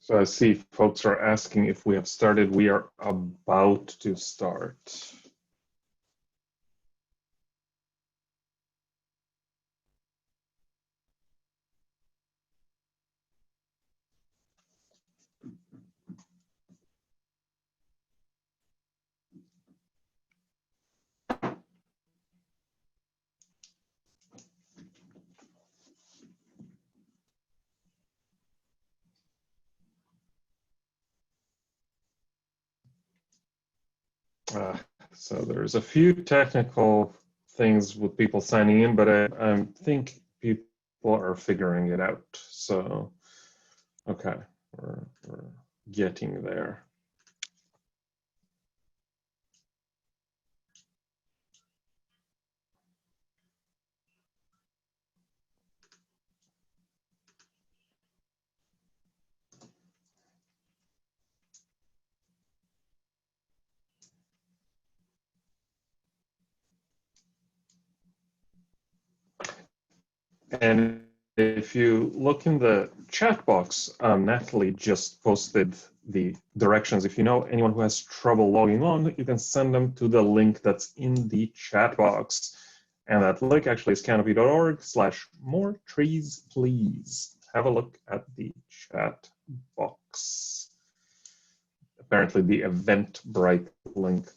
So I see folks are asking if we have started. We are about to start. So there's a few technical things with people signing in, but I think people are figuring it out. So, okay, we're getting there. And if you look in the chat box, Natalie just posted the directions. If you know anyone who has trouble logging on, you can send them to the link that's in the chat box. And that link actually is canopy.org/more trees, please. Have a look at the chat box. Apparently the Eventbrite link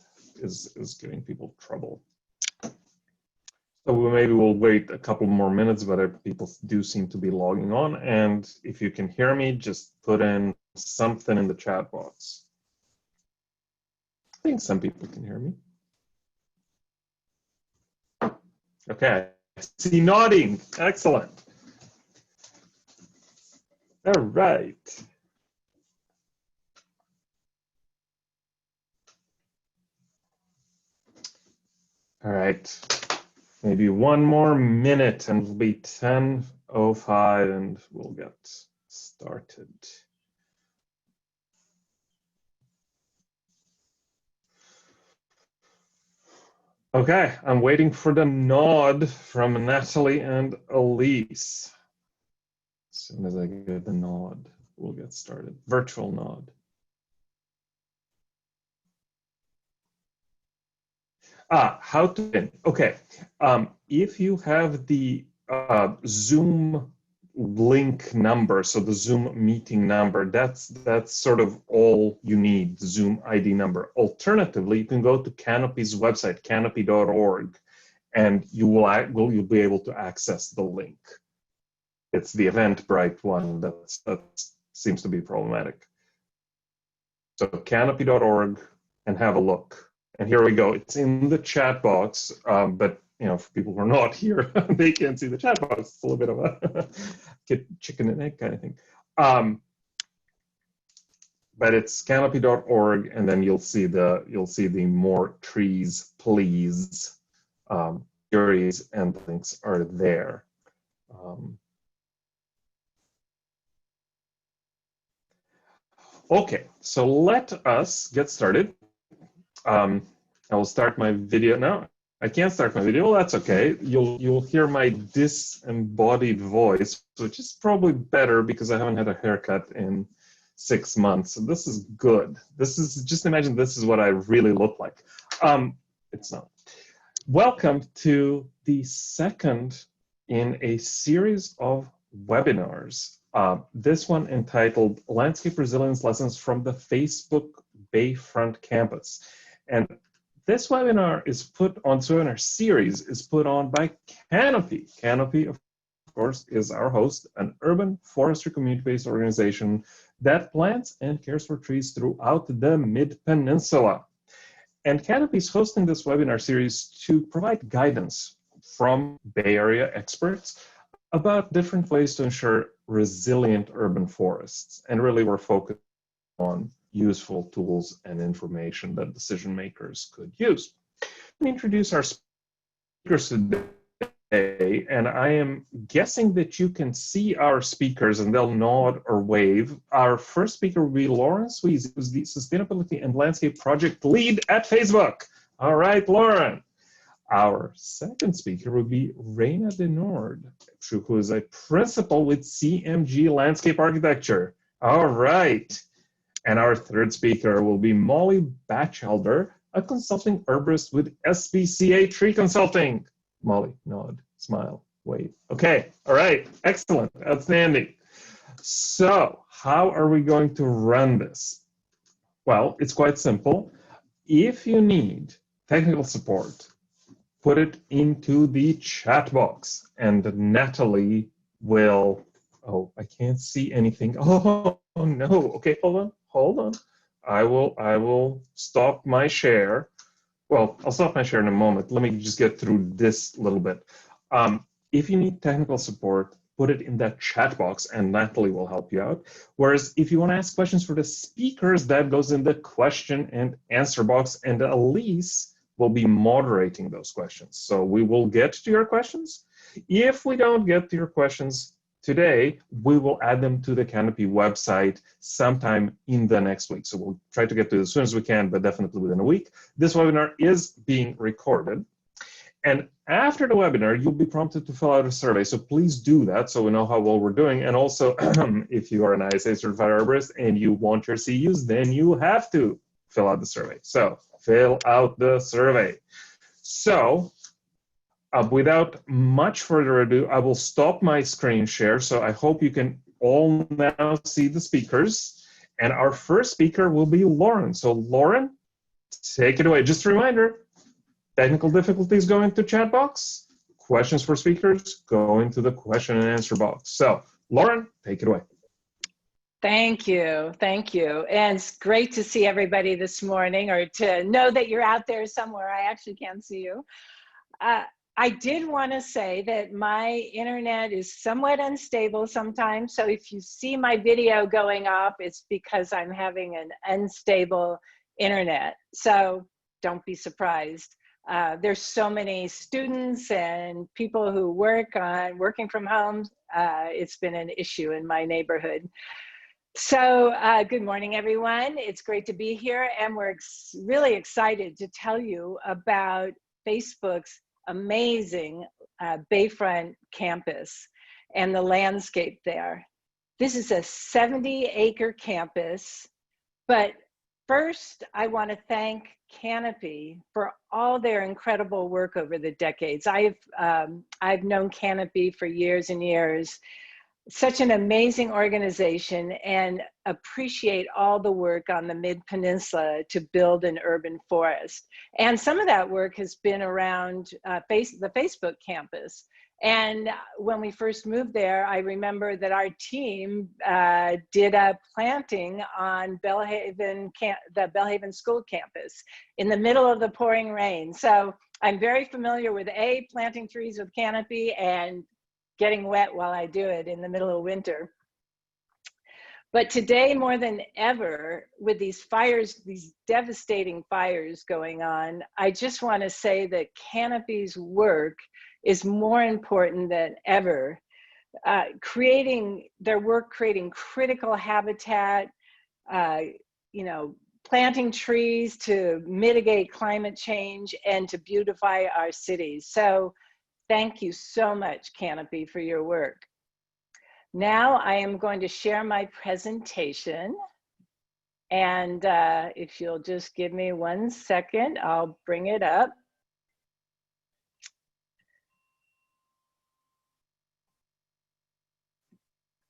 is giving people trouble. So maybe we'll wait a couple more minutes, but people do seem to be logging on. And if you can hear me, just put in something in the chat box. I think some people can hear me. Okay, I see nodding. Excellent. All right. All right. Maybe one more minute and it'll be 10:05 and we'll get started. Okay, I'm waiting for the nod from Natalie and Elise. As soon as I get the nod, we'll get started. Virtual nod. How to, okay. If you have the Zoom link number, so the Zoom meeting number, that's sort of all you need, the Zoom ID number. Alternatively, you can go to Canopy's website, canopy.org, and you'll be able to access the link. It's the Eventbrite one that seems to be problematic. So canopy.org and have a look. And here we go. It's in the chat box, but for people who are not here, they can't see the chat box. It's a little bit of a chicken and egg kind of thing. But it's canopy.org, and then you'll see the more trees, please queries and links are there. Okay, so let us get started. I will start my video now. I can't start my video. Well, that's okay. You'll hear my disembodied voice, which is probably better because I haven't had a haircut in 6 months. So this is good. This is, just imagine this is what I really look like. It's not. Welcome to the second in a series of webinars. This one entitled Landscape Resilience Lessons from the Facebook Bayfront Campus. And this webinar webinar series is put on by Canopy. Canopy, of course, is our host, an urban forestry community-based organization that plants and cares for trees throughout the Mid-Peninsula. And Canopy is hosting this webinar series to provide guidance from Bay Area experts about different ways to ensure resilient urban forests. And really, we're focused on useful tools and information that decision makers could use. Let me introduce our speakers today, and I am guessing that you can see our speakers and they'll nod or wave. Our first speaker will be Lauren Sweeze, who's the Sustainability and Landscape Project Lead at Facebook. All right, Lauren. Our second speaker will be Reina Denord, who is a principal with CMG Landscape Architecture. All right. And our third speaker will be Molly Batchelder, a consulting herbalist with SBCA Tree Consulting. Molly, nod, smile, wave. Okay, all right, excellent, outstanding. So, how are we going to run this? Well, it's quite simple. If you need technical support, put it into the chat box, and Natalie will. Oh, I can't see anything. Oh no. Okay, hold on. I will stop my share. Well, I'll stop my share in a moment. Let me just get through this little bit. If you need technical support, put it in that chat box and Natalie will help you out. Whereas if you want to ask questions for the speakers, that goes in the question and answer box, and Elise will be moderating those questions. So we will get to your questions. If we don't get to your questions today, we will add them to the Canopy website sometime in the next week. So we'll try to get to it as soon as we can, but definitely within a week. This webinar is being recorded. And after the webinar, you'll be prompted to fill out a survey. So please do that so we know how well we're doing. And also, if you are an ISA certified herbalist and you want your CUs, then you have to fill out the survey. So fill out the survey. So without much further ado, I will stop my screen share. So I hope you can all now see the speakers. And our first speaker will be Lauren. So Lauren, take it away. Just a reminder, technical difficulties go into chat box. Questions for speakers go into the question and answer box. So Lauren, take it away. Thank you. Thank you. And it's great to see everybody this morning, or to know that you're out there somewhere. I actually can't see you. I did want to say that my internet is somewhat unstable sometimes. So if you see my video going up, it's because I'm having an unstable internet. So don't be surprised. There's so many students and people who working from home. It's been an issue in my neighborhood. So good morning, everyone. It's great to be here. And we're really excited to tell you about Facebook's amazing Bayfront campus and the landscape there. This is a 70-acre campus, but first I want to thank Canopy for all their incredible work over the decades. I've known Canopy for years and years. Such an amazing organization, and appreciate all the work on the Mid-Peninsula to build an urban forest. And some of that work has been around the Facebook campus. And when we first moved there, I remember that our team did a planting on the Bellhaven School campus in the middle of the pouring rain. So I'm very familiar with planting trees with Canopy and getting wet while I do it in the middle of winter. But today, more than ever, with these fires, these devastating fires going on, I just want to say that Canopy's work is more important than ever. Creating critical habitat, planting trees to mitigate climate change and to beautify our cities. So thank you so much, Canopy, for your work. Now I am going to share my presentation. And if you'll just give me 1 second, I'll bring it up.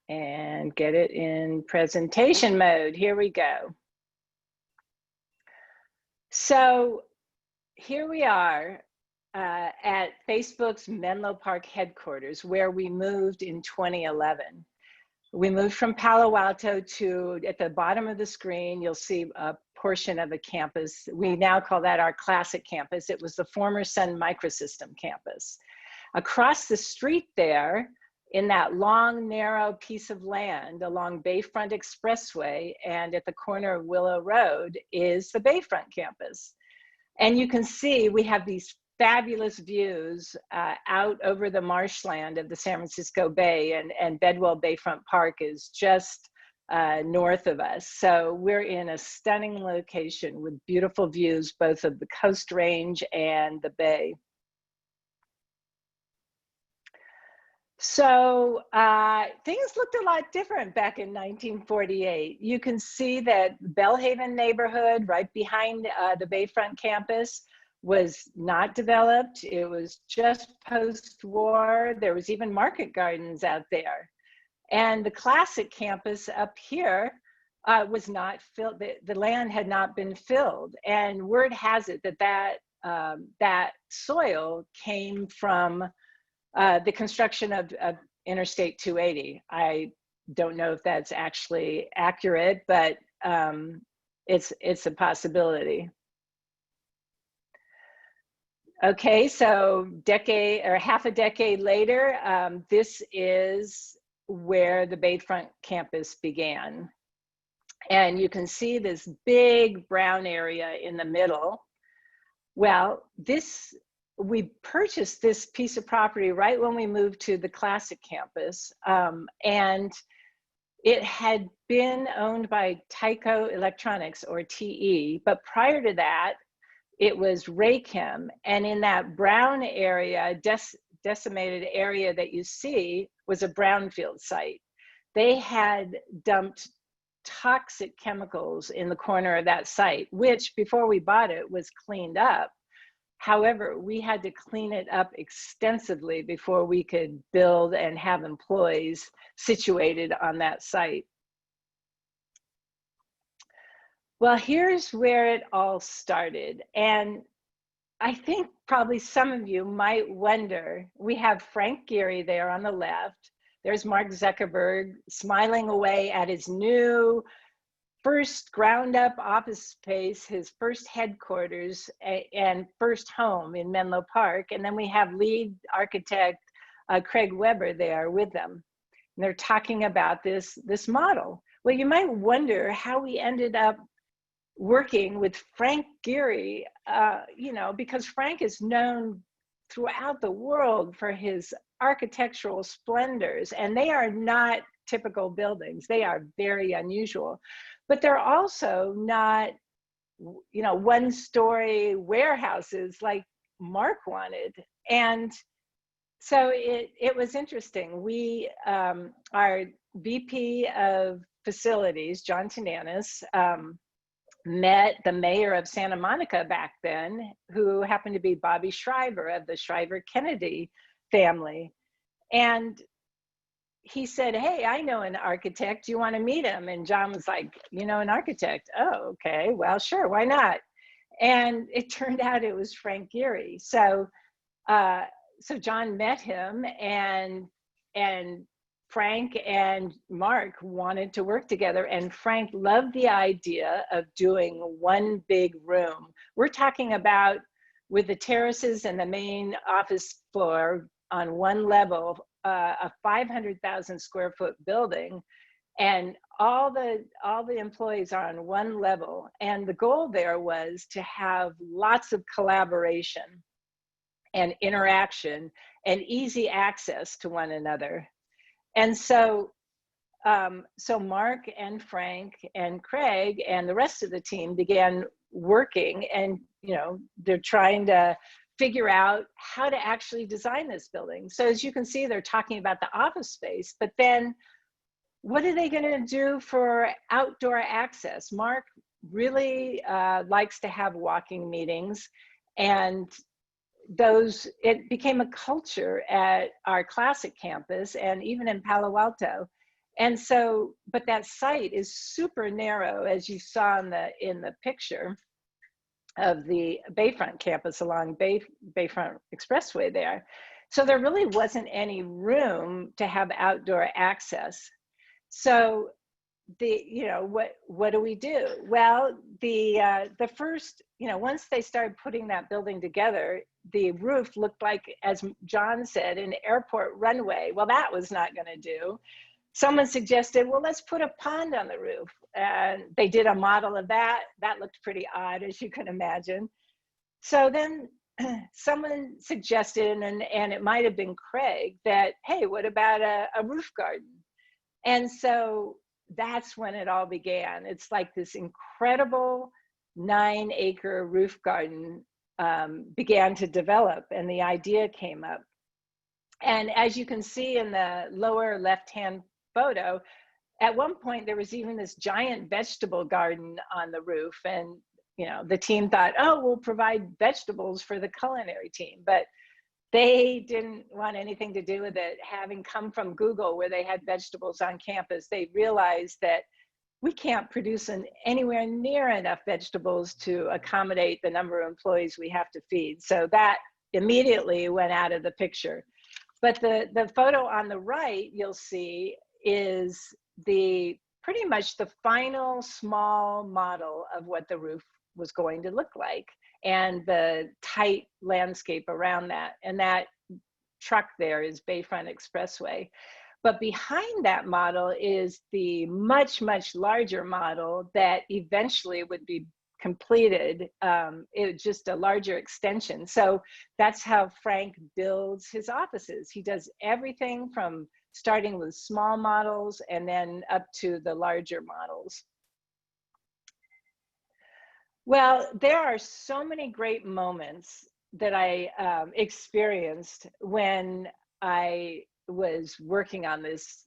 And get it in presentation mode. Here we go. So here we are at Facebook's Menlo Park headquarters, where we moved in 2011. We moved from Palo Alto to, at the bottom of the screen, you'll see a portion of the campus. We now call that our classic campus. It was the former Sun Microsystem campus. Across the street there, in that long, narrow piece of land along Bayfront Expressway and at the corner of Willow Road, is the Bayfront campus. And you can see we have these fabulous views out over the marshland of the San Francisco Bay, and Bedwell Bayfront Park is just north of us. So we're in a stunning location with beautiful views, both of the Coast Range and the Bay. So things looked a lot different back in 1948. You can see that Bellhaven neighborhood right behind the Bayfront campus was not developed. It was just post-war. There was even market gardens out there. And the classic campus up here was not filled. The land had not been filled. And word has it that that soil came from the construction of Interstate 280. I don't know if that's actually accurate, but it's a possibility. Okay, so half a decade later, this is where the Bayfront campus began. And you can see this big brown area in the middle. Well, we purchased this piece of property right when we moved to the classic campus. And it had been owned by Tyco Electronics, or TE, but prior to that, it was Raychem. And in that brown area, decimated area that you see, was a brownfield site. They had dumped toxic chemicals in the corner of that site, which before we bought it was cleaned up. However, we had to clean it up extensively before we could build and have employees situated on that site. Well, here's where it all started. And I think probably some of you might wonder, we have Frank Gehry there on the left. There's Mark Zuckerberg smiling away at his new first ground up office space, his first headquarters and first home in Menlo Park. And then we have lead architect Craig Weber there with them. And they're talking about this model. Well, you might wonder how we ended up working with Frank Gehry, you know, because Frank is known throughout the world for his architectural splendors, and they are not typical buildings. They are very unusual, but they're also not, you know, one-story warehouses like Mark wanted. And so it was interesting. We, our VP of facilities, John Tananis, met the mayor of Santa Monica back then, who happened to be Bobby Shriver of the Shriver Kennedy family. And he said, hey, I know an architect. Do you want to meet him? And John was like, you know, an architect? Oh, okay, well, sure, why not? And it turned out it was Frank Gehry. So, so John met him, and Frank and Mark wanted to work together, and Frank loved the idea of doing one big room. We're talking about, with the terraces and the main office floor on one level, a 500,000 square foot building, and all the employees are on one level. And the goal there was to have lots of collaboration and interaction and easy access to one another. And so, so Mark and Frank and Craig and the rest of the team began working, and, you know, they're trying to figure out how to actually design this building. So as you can see, they're talking about the office space, but then what are they going to do for outdoor access? Mark really likes to have walking meetings, and it became a culture at our classic campus and even in Palo Alto. And so, but that site is super narrow, as you saw in the picture of the Bayfront campus along Bayfront Expressway there. So there really wasn't any room to have outdoor access. So you know, what do we do? Well, the first, you know, once they started putting that building together, the roof looked like, as John said, an airport runway. Well, that was not going to do. Someone suggested, well, let's put a pond on the roof. And they did a model of that. That looked pretty odd, as you can imagine. So then someone suggested, and it might have been Craig, that, hey, what about a roof garden? And so that's when it all began. It's like this incredible 9-acre roof garden began to develop, and the idea came up. And as you can see in the lower left-hand photo, at one point there was even this giant vegetable garden on the roof. And, you know, the team thought, oh, we'll provide vegetables for the culinary team. But they didn't want anything to do with it. Having come from Google, where they had vegetables on campus, they realized that we can't produce anywhere near enough vegetables to accommodate the number of employees we have to feed. So that immediately went out of the picture. But the photo on the right, you'll see, is pretty much the final small model of what the roof was going to look like, and the tight landscape around that. And that truck there is Bayfront Expressway. But behind that model is the much, much larger model that eventually would be completed. It was just a larger extension. So that's how Frank builds his offices. He does everything from starting with small models and then up to the larger models. Well, there are so many great moments that I experienced when I was working on this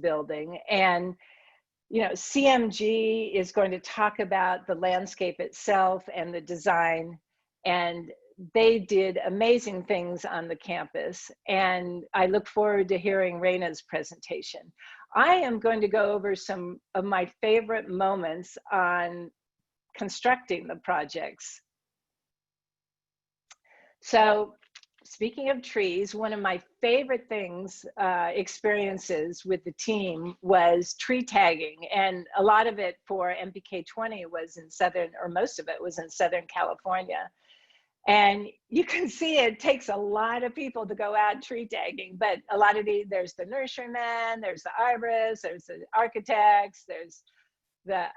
building. And, you know, CMG is going to talk about the landscape itself and the design, and they did amazing things on the campus. And I look forward to hearing Raina's presentation. I am going to go over some of my favorite moments on constructing the projects. So speaking of trees, one of my favorite things, experiences with the team was tree tagging. And a lot of it for MPK 20 was in Southern, or most of it was in Southern California. And you can see it takes a lot of people to go out tree tagging, but a lot of there's the nurserymen, there's the arborists, there's the architects, there's the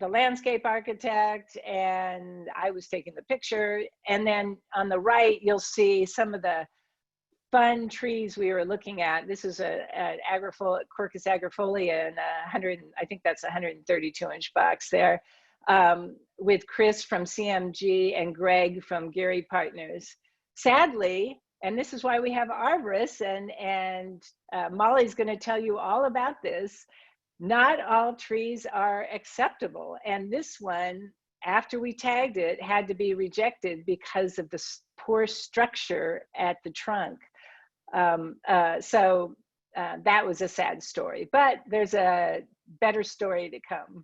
landscape architect, and I was taking the picture. And then on the right, you'll see some of the fun trees we were looking at. This is an Quercus agrifolia, and I think that's 132-inch box there, with Chris from CMG and Greg from Geary Partners. Sadly, and this is why we have arborists, and Molly's going to tell you all about this, not all trees are acceptable. And this one, after we tagged it, had to be rejected because of the poor structure at the trunk. So that was a sad story, but there's a better story to come.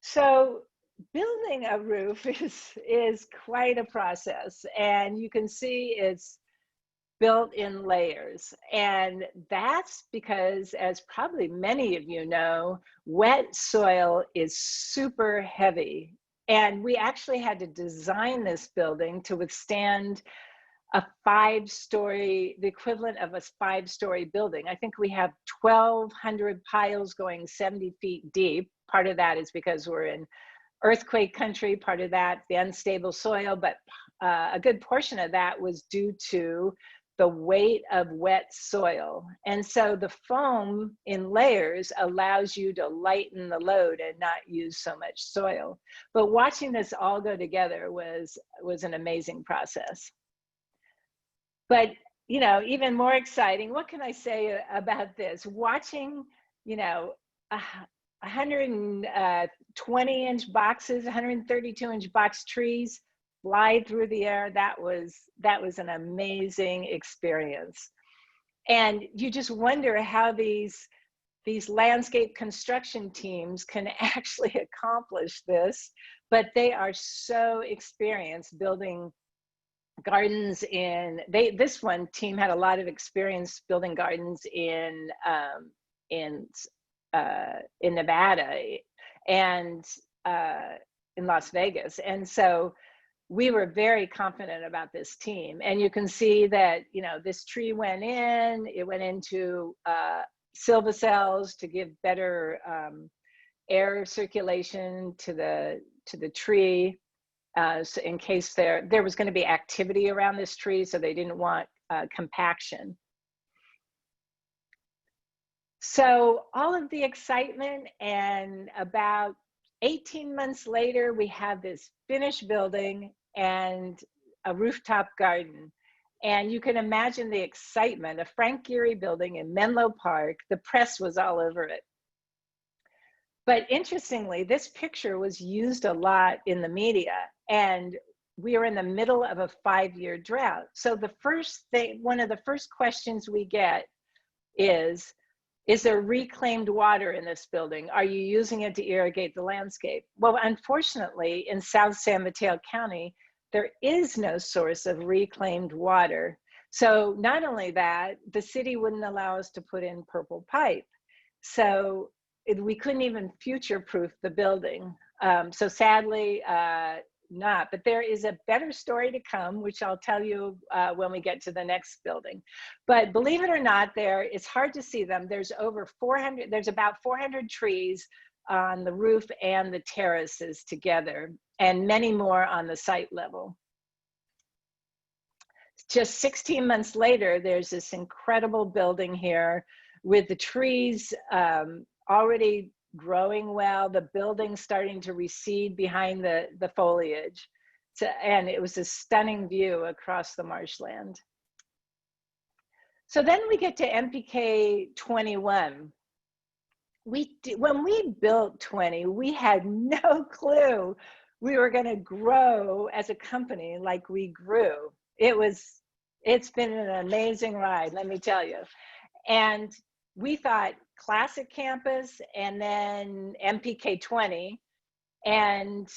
So building a roof is quite a process, and you can see it's built in layers. And that's because, as probably many of you know, wet soil is super heavy. And we actually had to design this building to withstand a 5-story, the equivalent of a 5-story building. I think we have 1,200 piles going 70 feet deep. Part of that is because we're in earthquake country, part of that, the unstable soil, but a good portion of that was due to the weight of wet soil. And so the foam in layers allows you to lighten the load and not use so much soil. But watching this all go together was an amazing process. But, you know, even more exciting, what can I say about this? Watching, you know, 120-inch boxes, 132-inch box trees fly through the air, that was an amazing experience. And you just wonder how these landscape construction teams can actually accomplish this, but they are so experienced building gardens this one team had a lot of experience building gardens in Nevada and in Las Vegas. And so we were very confident about this team. And you can see that, you know, this tree went into silva cells to give better air circulation to the tree, so in case there was going to be activity around this tree, so they didn't want compaction. So all of the excitement, and about 18 months later, we have this finished building and a rooftop garden. And you can imagine the excitement, a Frank Gehry building in Menlo Park. The press was all over it. But interestingly, this picture was used a lot in the media, and we are in the middle of a 5-year drought. So the first thing, one of the first questions we get is there reclaimed water in this building? Are you using it to irrigate the landscape? Well, unfortunately, in South San Mateo County, there is no source of reclaimed water. So not only that, the city wouldn't allow us to put in purple pipe. So we couldn't even future-proof the building. So sadly, not. But there is a better story to come, which I'll tell you when we get to the next building. But believe it or not, it's hard to see them. There's about 400 trees on the roof and the terraces together, and many more on the site level. Just 16 months later, there's this incredible building here with the trees already growing well, the building starting to recede behind the foliage. And it was a stunning view across the marshland. So then we get to MPK 21. When we built 20, we had no clue we were going to grow as a company like we grew. It's been an amazing ride, let me tell you. And we thought classic campus and then MPK 20, and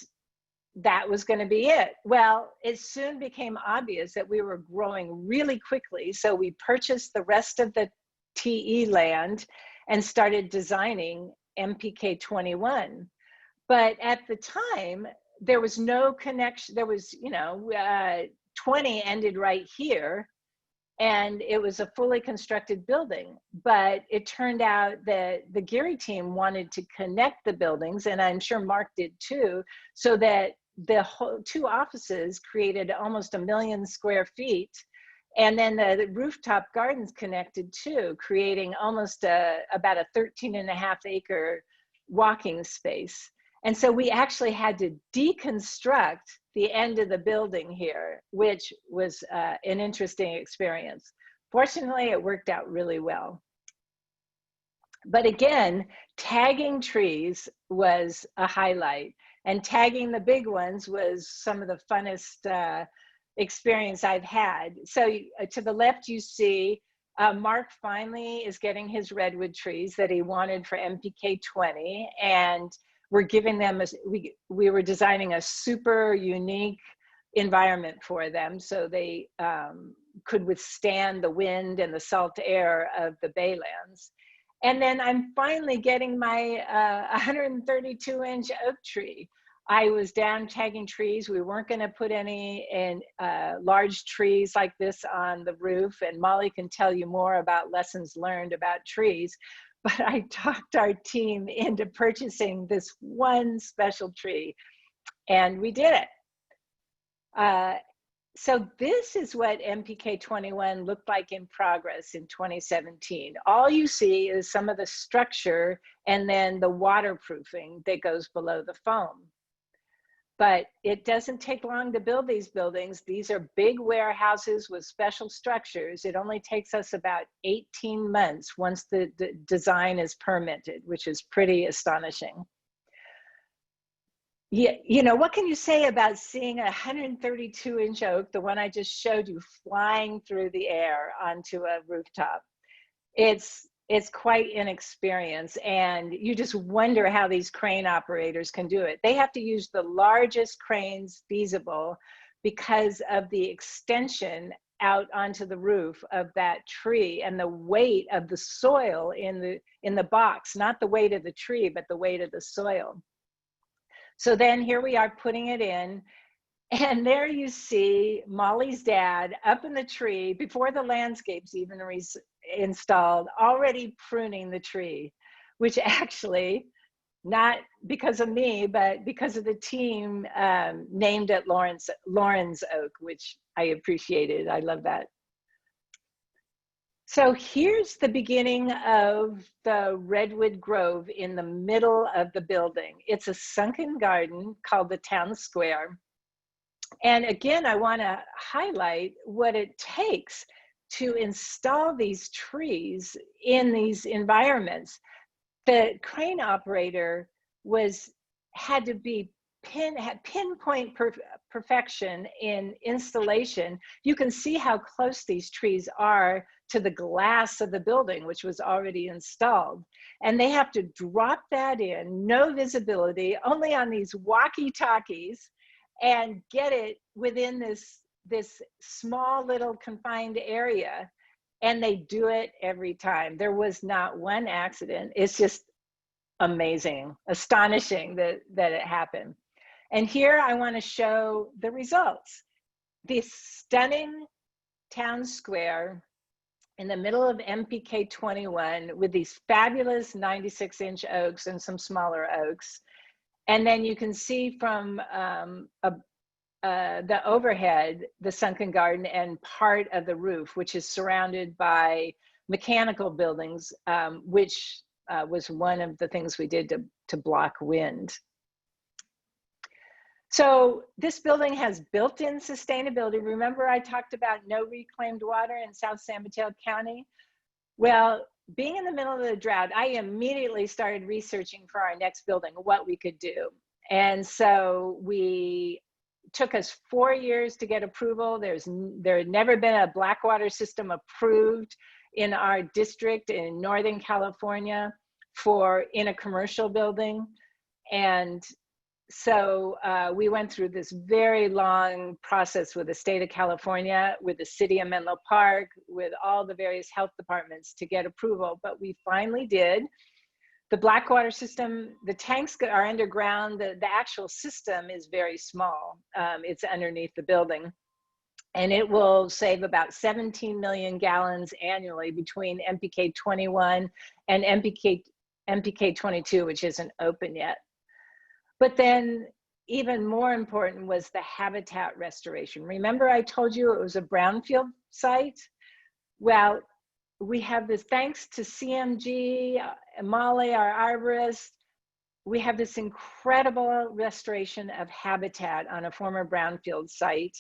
that was going to be it. Well, it soon became obvious that we were growing really quickly. So we purchased the rest of the TE land and started designing MPK 21. But at the time, there was no connection. There was, 20 ended right here, and it was a fully constructed building. But it turned out that the Gehry team wanted to connect the buildings, and I'm sure Mark did too, so that the whole 2 offices created almost 1 million square feet. And then the rooftop gardens connected too, creating almost about a 13.5 acre walking space. And so we actually had to deconstruct the end of the building here, which was an interesting experience. Fortunately, it worked out really well. But again, tagging trees was a highlight, and tagging the big ones was some of the funnest experience I've had. So to the left, you see Mark finally is getting his redwood trees that he wanted for MPK 20, and we're giving them, we were designing a super unique environment for them so they could withstand the wind and the salt air of the Baylands. And then I'm finally getting my 132-inch oak tree. I was down tagging trees. We weren't going to put any large trees like this on the roof, and Molly can tell you more about lessons learned about trees. But I talked our team into purchasing this one special tree, and we did it. So this is what MPK 21 looked like in progress in 2017. All you see is some of the structure and then the waterproofing that goes below the foam. But it doesn't take long to build these buildings. These are big warehouses with special structures. It only takes us about 18 months once the design is permitted, which is pretty astonishing. Yeah, what can you say about seeing a 132-inch oak, the one I just showed you, flying through the air onto a rooftop? It's quite an experience, and you just wonder how these crane operators can do it. They have to use the largest cranes feasible because of the extension out onto the roof of that tree and the weight of the soil in the box, not the weight of the tree, but the weight of the soil. So then here we are putting it in, and there you see Molly's dad up in the tree before the landscape's even installed, already pruning the tree, which actually, not because of me, but because of the team, named it Lawrence Oak, which I appreciated. I love that. So here's the beginning of the Redwood Grove in the middle of the building. It's a sunken garden called the Town Square. And again, I want to highlight what it takes to install these trees in these environments. The crane operator had to be pinpoint perfection in installation. You can see how close these trees are to the glass of the building, which was already installed. And they have to drop that in, no visibility, only on these walkie-talkies, and get it within this small little confined area. And they do it every time. There was not one accident. It's just amazing, astonishing that it happened. And here I want to show the results. This stunning town square in the middle of MPK 21 with these fabulous 96-inch oaks and some smaller oaks. And then you can see from the overhead, the sunken garden and part of the roof, which is surrounded by mechanical buildings, which was one of the things we did to block wind. So this building has built-in sustainability. Remember I talked about no reclaimed water in South San Mateo County? Well, being in the middle of the drought, I immediately started researching for our next building what we could do. And so took us 4 years to get approval. There had never been a black water system approved in our district in Northern California in a commercial building. And so we went through this very long process with the state of California, with the city of Menlo Park, with all the various health departments to get approval, but we finally did. The black water system, the tanks are underground. The actual system is very small. It's underneath the building. And it will save about 17 million gallons annually between MPK 21 and MPK 22, which isn't open yet. But then even more important was the habitat restoration. Remember I told you it was a brownfield site? Well, we have this, thanks to CMG, Molly, our arborist, we have this incredible restoration of habitat on a former brownfield site.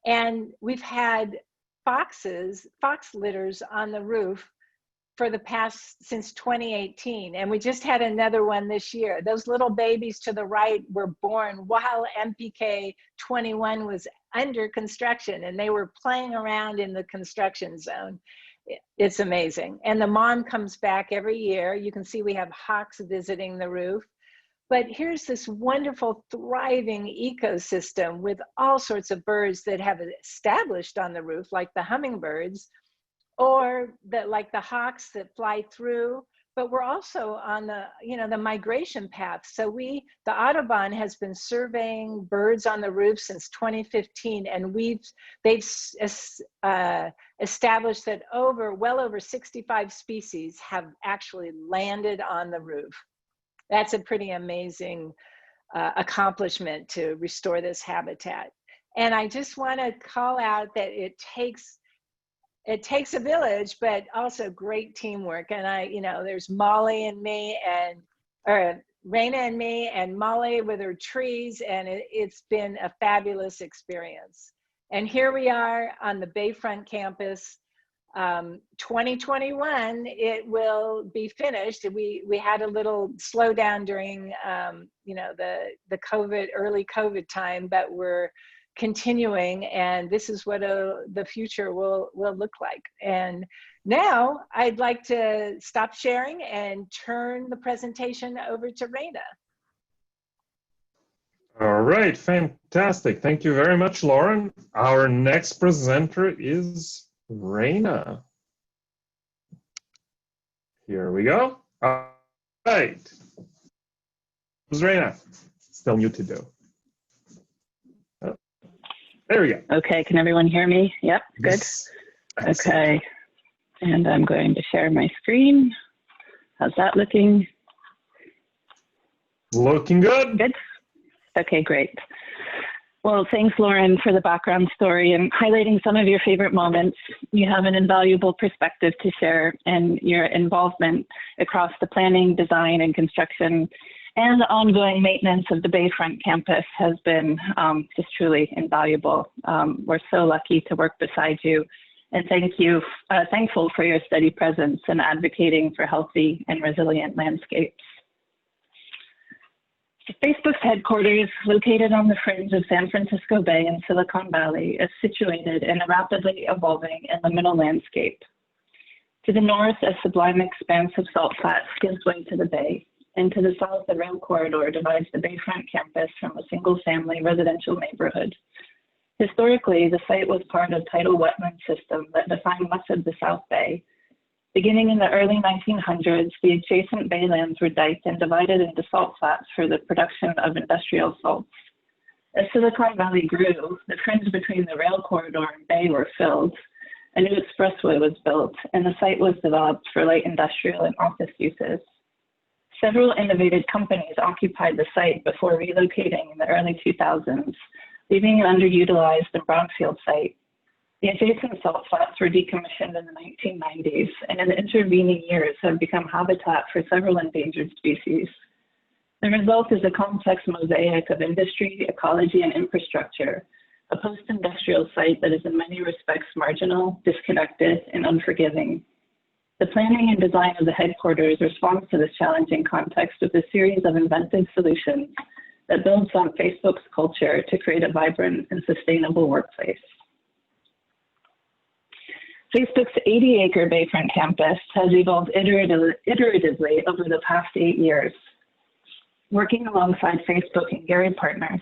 And we've had fox litters on the roof for since 2018. And we just had another one this year. Those little babies to the right were born while MPK 21 was under construction, and they were playing around in the construction zone. It's amazing. And the mom comes back every year. You can see we have hawks visiting the roof. But here's this wonderful, thriving ecosystem with all sorts of birds that have established on the roof, like the hummingbirds, or like the hawks that fly through. But we're also on the migration path. So the Audubon has been surveying birds on the roof since 2015, and they've established that well over 65 species have actually landed on the roof. That's a pretty amazing accomplishment to restore this habitat. And I just want to call out that it takes a village, but also great teamwork. And there's Molly and me, or Raina and me, and Molly with her trees, and it's been a fabulous experience. And here we are on the Bayfront campus. 2021, it will be finished. We had a little slowdown during the early COVID time, but we're continuing, and this is what the future will look like. And now I'd like to stop sharing and turn the presentation over to Raina. All right, fantastic. Thank you very much, Lauren. Our next presenter is Raina. Here we go. All right. Who's Raina? Still muted though. Oh, there we go. Okay, can everyone hear me? Yep, good. Yes. Okay, and I'm going to share my screen. How's that looking? Looking good. Good. Okay, great. Well, thanks, Lauren, for the background story and highlighting some of your favorite moments. You have an invaluable perspective to share, and your involvement across the planning, design, and construction and the ongoing maintenance of the Bayfront campus has been just truly invaluable. We're so lucky to work beside you, and thankful for your steady presence in advocating for healthy and resilient landscapes. Facebook's headquarters, located on the fringe of San Francisco Bay and Silicon Valley, is situated in a rapidly evolving and liminal landscape. To the north, a sublime expanse of salt flats gives way to the bay, and to the south, a rail corridor divides the Bayfront campus from a single-family residential neighborhood. Historically, the site was part of tidal wetland system that defined much of the South Bay. Beginning in the early 1900s, the adjacent baylands were diked and divided into salt flats for the production of industrial salts. As Silicon Valley grew, the fringe between the rail corridor and bay were filled. A new expressway was built, and the site was developed for light industrial and office uses. Several innovative companies occupied the site before relocating in the early 2000s, leaving an underutilized and brownfield site. The adjacent salt flats were decommissioned in the 1990s, and in the intervening years have become habitat for several endangered species. The result is a complex mosaic of industry, ecology, and infrastructure, a post-industrial site that is in many respects marginal, disconnected, and unforgiving. The planning and design of the headquarters responds to this challenging context with a series of inventive solutions that builds on Facebook's culture to create a vibrant and sustainable workplace. Facebook's 80-acre Bayfront campus has evolved iteratively over the past 8 years. Working alongside Facebook and Gary partners,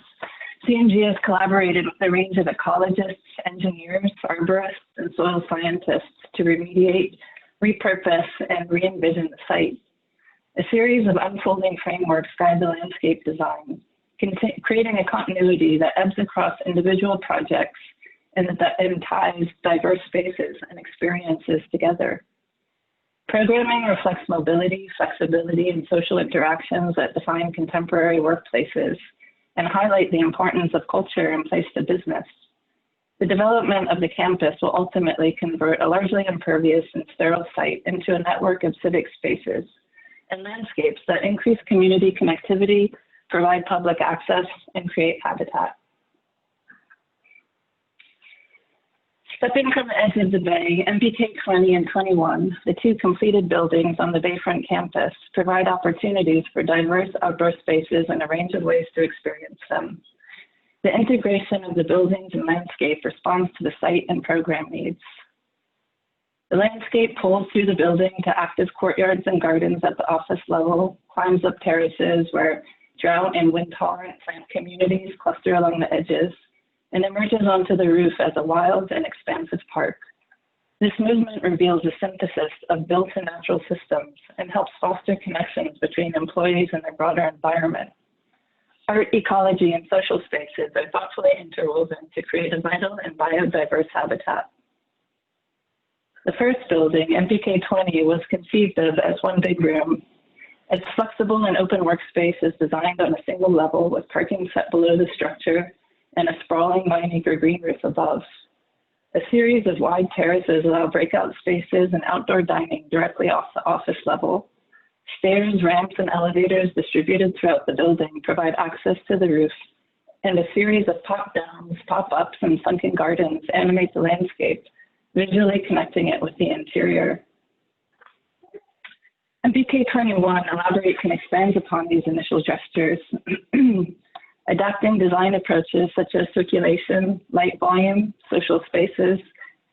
CNG has collaborated with a range of ecologists, engineers, arborists, and soil scientists to remediate, repurpose, and re-envision the site. A series of unfolding frameworks guide the landscape design, creating a continuity that ebbs across individual projects and ties diverse spaces and experiences together. Programming reflects mobility, flexibility, and social interactions that define contemporary workplaces and highlight the importance of culture in place to business. The development of the campus will ultimately convert a largely impervious and sterile site into a network of civic spaces and landscapes that increase community connectivity, provide public access, and create habitat. Stepping from the edge of the bay, MPK 20 and 21, the two completed buildings on the Bayfront campus, provide opportunities for diverse outdoor spaces and a range of ways to experience them. The integration of the buildings and landscape responds to the site and program needs. The landscape pulls through the building to active courtyards and gardens at the office level, climbs up terraces where drought and wind-tolerant plant communities cluster along the edges, and emerges onto the roof as a wild and expansive park. This movement reveals a synthesis of built and natural systems and helps foster connections between employees and their broader environment. Art, ecology, and social spaces are thoughtfully interwoven to create a vital and biodiverse habitat. The first building, MPK 20, was conceived of as one big room. Its flexible and open workspace is designed on a single level with parking set below the structure and a sprawling 9-acre green roof above. A series of wide terraces allow breakout spaces and outdoor dining directly off the office level. Stairs, ramps, and elevators distributed throughout the building provide access to the roof, and a series of pop-downs, pop-ups, and sunken gardens animate the landscape, visually connecting it with the interior. MPK 21 elaborates and expands upon these initial gestures, adapting design approaches such as circulation, light volume, social spaces,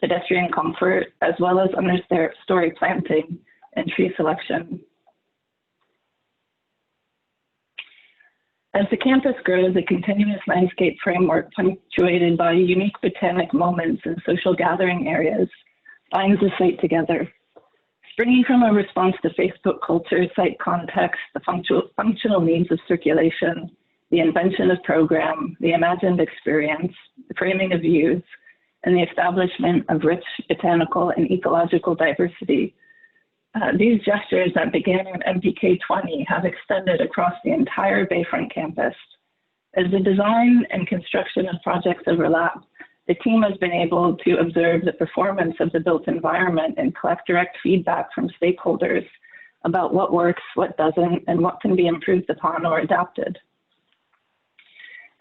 pedestrian comfort, as well as understory planting and tree selection. As the campus grows, a continuous landscape framework punctuated by unique botanic moments and social gathering areas binds the site together. Springing from a response to Facebook culture, site context, the functional needs of circulation, the invention of program, the imagined experience, the framing of views, and the establishment of rich botanical and ecological diversity. These gestures that began in MPK 20 have extended across the entire Bayfront campus. As the design and construction of projects overlap, the team has been able to observe the performance of the built environment and collect direct feedback from stakeholders, about what works, what doesn't, and what can be improved upon or adapted.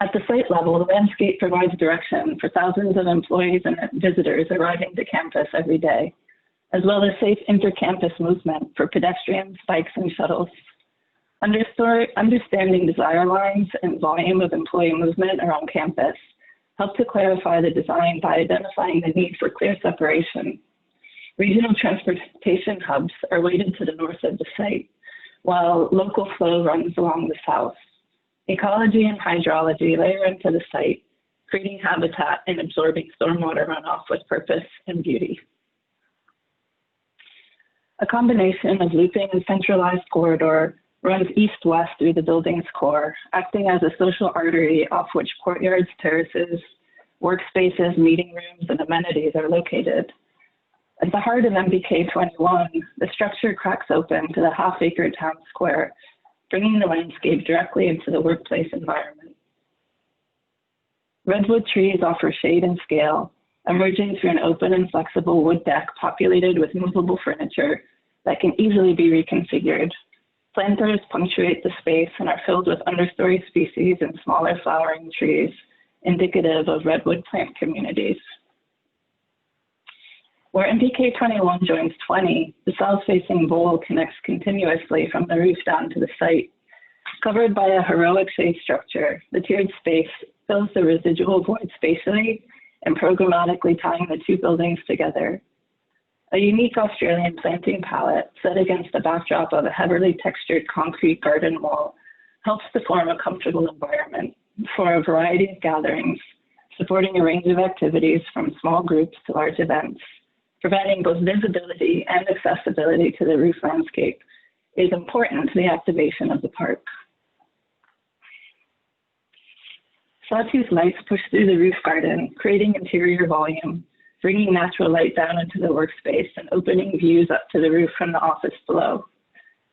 At the site level, the landscape provides direction for thousands of employees and visitors arriving to campus every day, as well as safe inter-campus movement for pedestrians, bikes, and shuttles. Understanding desire lines and volume of employee movement around campus help to clarify the design by identifying the need for clear separation. Regional transportation hubs are weighted to the north of the site, while local flow runs along the south. Ecology and hydrology layer into the site, creating habitat and absorbing stormwater runoff with purpose and beauty. A combination of looping and centralized corridor runs east-west through the building's core, acting as a social artery off which courtyards, terraces, workspaces, meeting rooms, and amenities are located. At the heart of MBK 21, the structure cracks open to the half-acre town square, bringing the landscape directly into the workplace environment. Redwood trees offer shade and scale, emerging through an open and flexible wood deck populated with movable furniture that can easily be reconfigured. Planters punctuate the space and are filled with understory species and smaller flowering trees, indicative of redwood plant communities. Where MBK 21 joins 20, the south-facing bowl connects continuously from the roof down to the site. Covered by a heroic shade structure, the tiered space fills the residual void spatially and programmatically tying the two buildings together. A unique Australian planting palette set against the backdrop of a heavily textured concrete garden wall helps to form a comfortable environment for a variety of gatherings, supporting a range of activities from small groups to large events. Providing both visibility and accessibility to the roof landscape is important to the activation of the park. Sawtooth lights push through the roof garden, creating interior volume, bringing natural light down into the workspace and opening views up to the roof from the office below.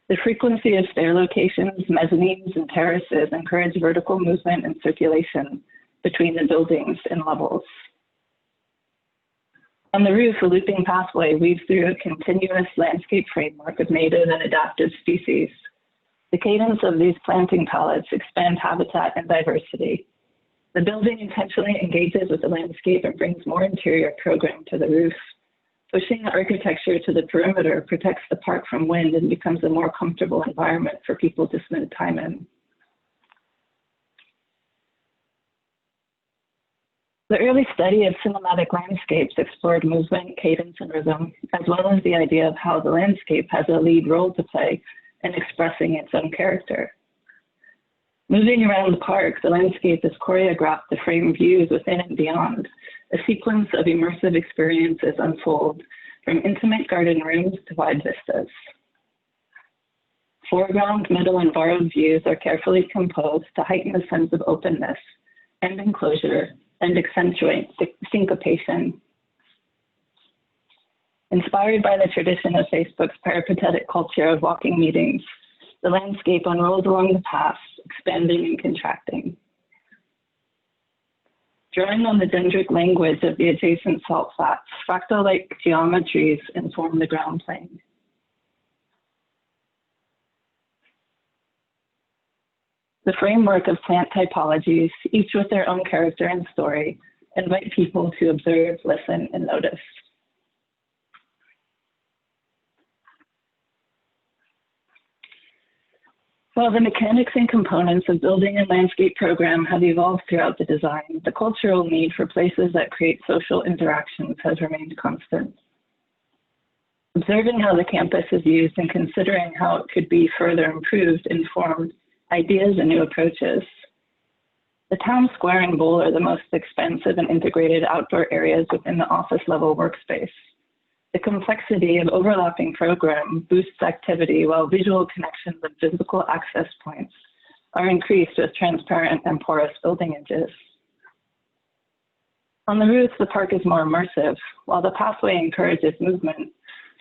The frequency of stair locations, mezzanines, and terraces encourage vertical movement and circulation between the buildings and levels. On the roof, a looping pathway weaves through a continuous landscape framework of native and adaptive species. The cadence of these planting palettes expand habitat and diversity. The building intentionally engages with the landscape and brings more interior programming to the roof. Pushing the architecture to the perimeter protects the park from wind and becomes a more comfortable environment for people to spend time in. The early study of cinematic landscapes explored movement, cadence, and rhythm, as well as the idea of how the landscape has a lead role to play in expressing its own character. Moving around the park, the landscape is choreographed to frame views within and beyond. A sequence of immersive experiences unfold, from intimate garden rooms to wide vistas. Foreground, middle, and borrowed views are carefully composed to heighten a sense of openness and enclosure and accentuate syncopation. Inspired by the tradition of Facebook's peripatetic culture of walking meetings, the landscape unrolls along the paths, expanding and contracting. Drawing on the dendritic language of the adjacent salt flats, fractal-like geometries inform the ground plane. The framework of plant typologies, each with their own character and story, invite people to observe, listen, and notice. While the mechanics and components of building and landscape program have evolved throughout the design, the cultural need for places that create social interactions has remained constant. Observing how the campus is used and considering how it could be further improved informed ideas and new approaches. The town square and bowl are the most expensive and integrated outdoor areas within the office level workspace. The complexity of overlapping program boosts activity while visual connections and physical access points are increased with transparent and porous building edges. On the roof, the park is more immersive. While the pathway encourages movement,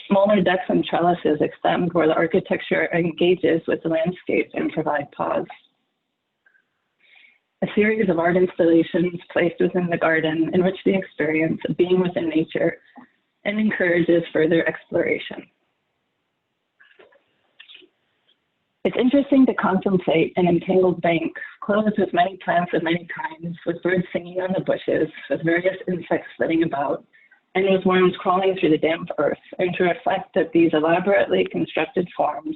smaller decks and trellises extend where the architecture engages with the landscape and provide pause. A series of art installations placed within the garden enrich the experience of being within nature and encourages further exploration. It's interesting to contemplate an entangled bank clothed with many plants of many kinds, with birds singing on the bushes, with various insects flitting about, and with worms crawling through the damp earth, and to reflect that these elaborately constructed forms,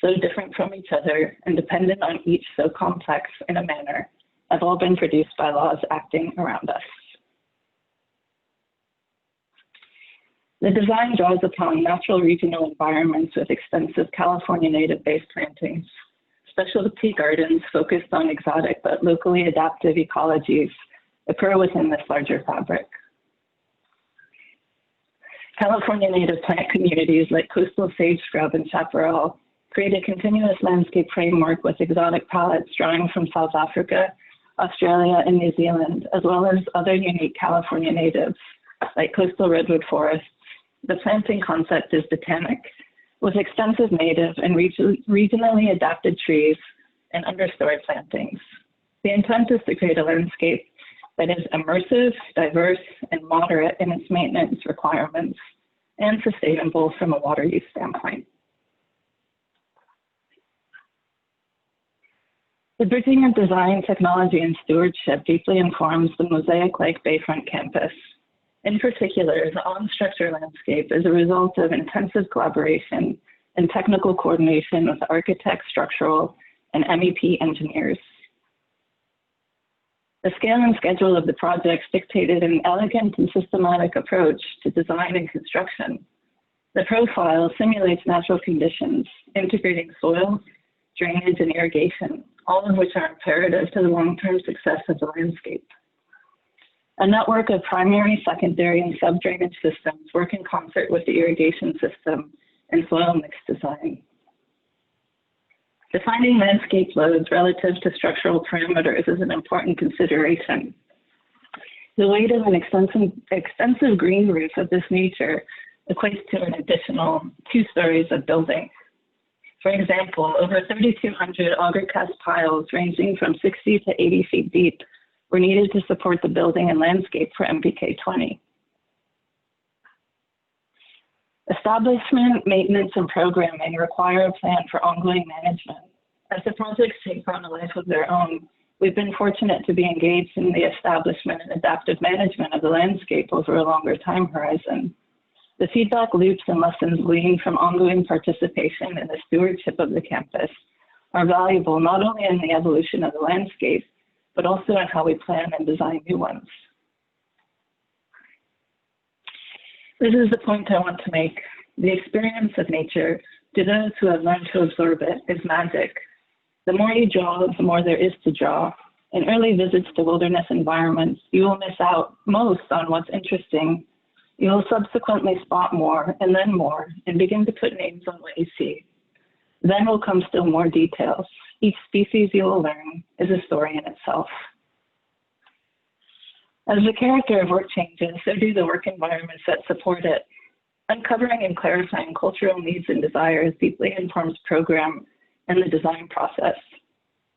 so different from each other and dependent on each so complex in a manner, have all been produced by laws acting around us. The design draws upon natural regional environments with extensive California native-based plantings, specialty gardens focused on exotic but locally adaptive ecologies occur within this larger fabric. California native plant communities like coastal sage scrub and chaparral create a continuous landscape framework with exotic palettes drawing from South Africa, Australia, and New Zealand, as well as other unique California natives like coastal redwood forests. The planting concept is botanic, with extensive native and regionally adapted trees and understory plantings. The intent is to create a landscape that is immersive, diverse, and moderate in its maintenance requirements, and sustainable from a water use standpoint. The bridging of design, technology, and stewardship deeply informs the mosaic-like Bayfront campus. In particular, the on-structure landscape is a result of intensive collaboration and technical coordination with architects, structural, and MEP engineers. The scale and schedule of the projects dictated an elegant and systematic approach to design and construction. The profile simulates natural conditions, integrating soil, drainage, and irrigation, all of which are imperative to the long-term success of the landscape. A network of primary, secondary, and sub-drainage systems work in concert with the irrigation system and soil mix design. Defining landscape loads relative to structural parameters is an important consideration. The weight of an extensive green roof of this nature equates to an additional 2 stories of building. For example, over 3,200 auger cast piles ranging from 60 to 80 feet deep were needed to support the building and landscape for MPK 20. Establishment, maintenance, and programming require a plan for ongoing management. As the projects take on a life of their own, we've been fortunate to be engaged in the establishment and adaptive management of the landscape over a longer time horizon. The feedback loops and lessons gleaned from ongoing participation in the stewardship of the campus are valuable not only in the evolution of the landscape, but also in how we plan and design new ones. This is the point I want to make. The experience of nature, to those who have learned to absorb it, is magic. The more you draw, the more there is to draw. In early visits to wilderness environments, you will miss out most on what's interesting. You will subsequently spot more, and begin to put names on what you see. Then will come still more details. Each species you will learn is a story in itself. As the character of work changes, so do the work environments that support it. Uncovering and clarifying cultural needs and desires deeply informs program and the design process.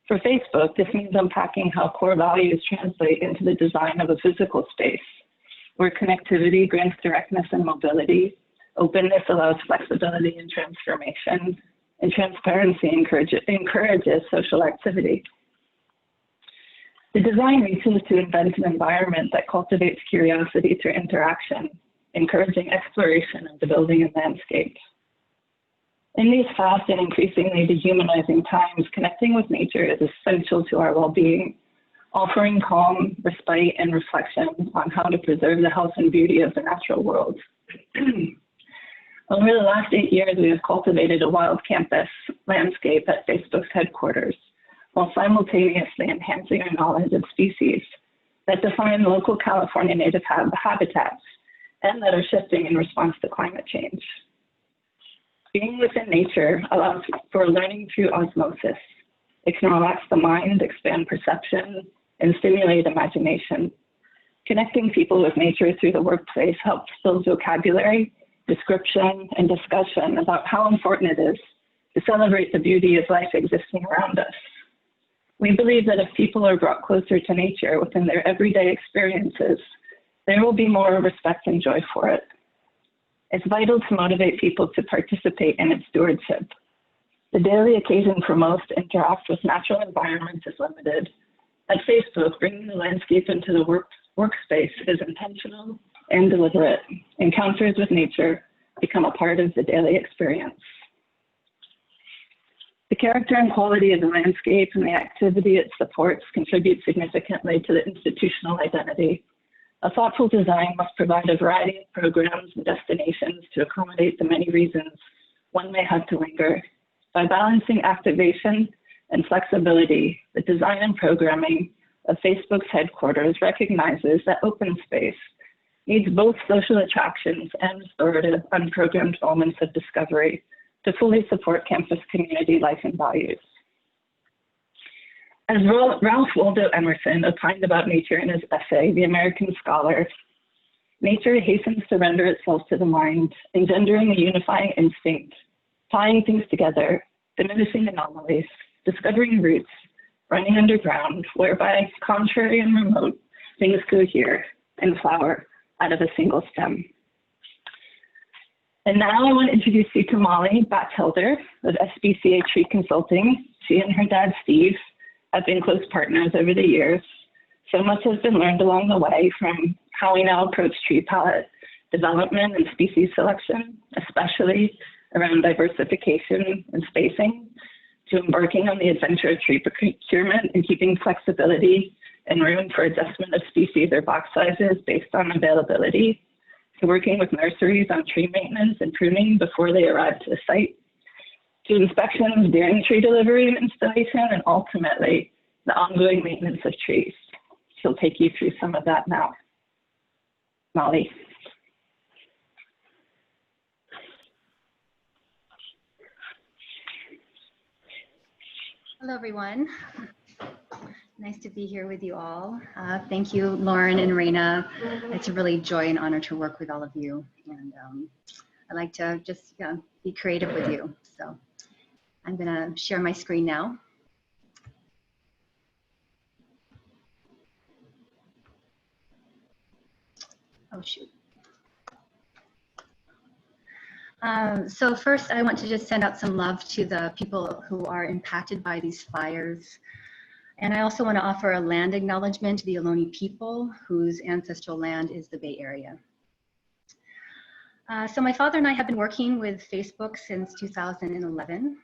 For Facebook, this means unpacking how core values translate into the design of a physical space, where connectivity grants directness and mobility, openness allows flexibility and transformation, and transparency encourages social activity. The design reaches to invent an environment that cultivates curiosity through interaction, encouraging exploration of the building and landscape. In these fast and increasingly dehumanizing times, connecting with nature is essential to our well-being, offering calm, respite, and reflection on how to preserve the health and beauty of the natural world. Over the last 8 years, we have cultivated a wild campus landscape at Facebook's headquarters, while simultaneously enhancing our knowledge of species that define local California native habitats and that are shifting in response to climate change. Being within nature allows for learning through osmosis. It can relax the mind, expand perception, and stimulate imagination. Connecting people with nature through the workplace helps build vocabulary, description, and discussion about how important it is to celebrate the beauty of life existing around us. We believe that if people are brought closer to nature within their everyday experiences, there will be more respect and joy for it. It's vital to motivate people to participate in its stewardship. The daily occasion for most to interact with natural environments is limited. At Facebook, bringing the landscape into the workspace is intentional and deliberate. Encounters with nature become a part of the daily experience. The character and quality of the landscape and the activity it supports contribute significantly to the institutional identity. A thoughtful design must provide a variety of programs and destinations to accommodate the many reasons one may have to linger. By balancing activation and flexibility, the design and programming of Facebook's headquarters recognizes that open space needs both social attractions and restorative, unprogrammed moments of discovery to fully support campus community life and values. As Ralph Waldo Emerson opined about nature in his essay, The American Scholar, nature hastens to render itself to the mind, engendering a unifying instinct, tying things together, diminishing anomalies, discovering roots, running underground, whereby, contrary and remote, things cohere and flower out of a single stem. And now I want to introduce you to Molly Batchelder of SBCA Tree Consulting. She and her dad, Steve, have been close partners over the years. So much has been learned along the way, from how we now approach tree palette development and species selection, especially around diversification and spacing, to embarking on the adventure of tree procurement and keeping flexibility and room for adjustment of species or box sizes based on availability, to working with nurseries on tree maintenance and pruning before they arrive to the site, to inspections during tree delivery and installation, and ultimately the ongoing maintenance of trees. She'll take you through some of that now. Molly. Hello, everyone. Nice to be here with you all. Thank you, Lauren and Raina. It's a really joy and honor to work with all of you. And I like to just be creative with you. So I'm gonna share my screen now. Oh, shoot. So first, I want to just send out some love to the people who are impacted by these fires. And I also want to offer a land acknowledgement to the Ohlone people whose ancestral land is the Bay Area. So my father and I have been working with Facebook since 2011.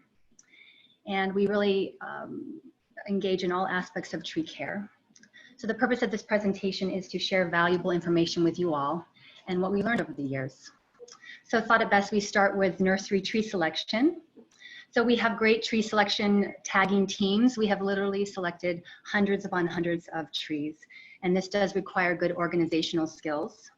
And we really engage in all aspects of tree care. So the purpose of this presentation is to share valuable information with you all and what we learned over the years. So I thought it best we start with nursery tree selection. So we have great tree selection tagging teams. We have literally selected hundreds upon hundreds of trees, and this does require good organizational skills.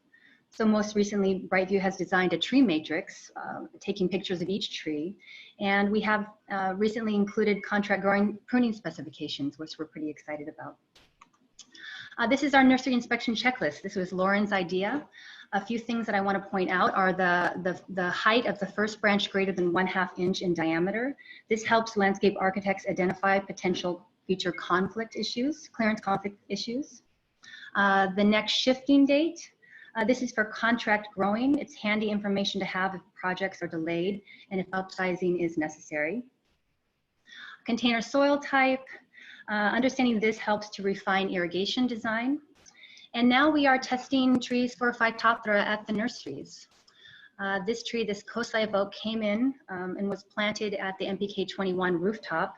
So most recently, Brightview has designed a tree matrix, taking pictures of each tree, and we have recently included contract growing pruning specifications, which we're pretty excited about. This is our nursery inspection checklist. This was Lauren's idea. A few things that I want to point out are the height of the first branch greater than 1/2 inch in diameter. This helps landscape architects identify potential future conflict issues, clearance conflict issues. The next shifting date, this is for contract growing. It's handy information to have if projects are delayed and if upsizing is necessary. Container soil type, understanding this helps to refine irrigation design. And now we are testing trees for Phytophthora at the nurseries. This tree, this Kosai oak, came in and was planted at the MPK 21 rooftop.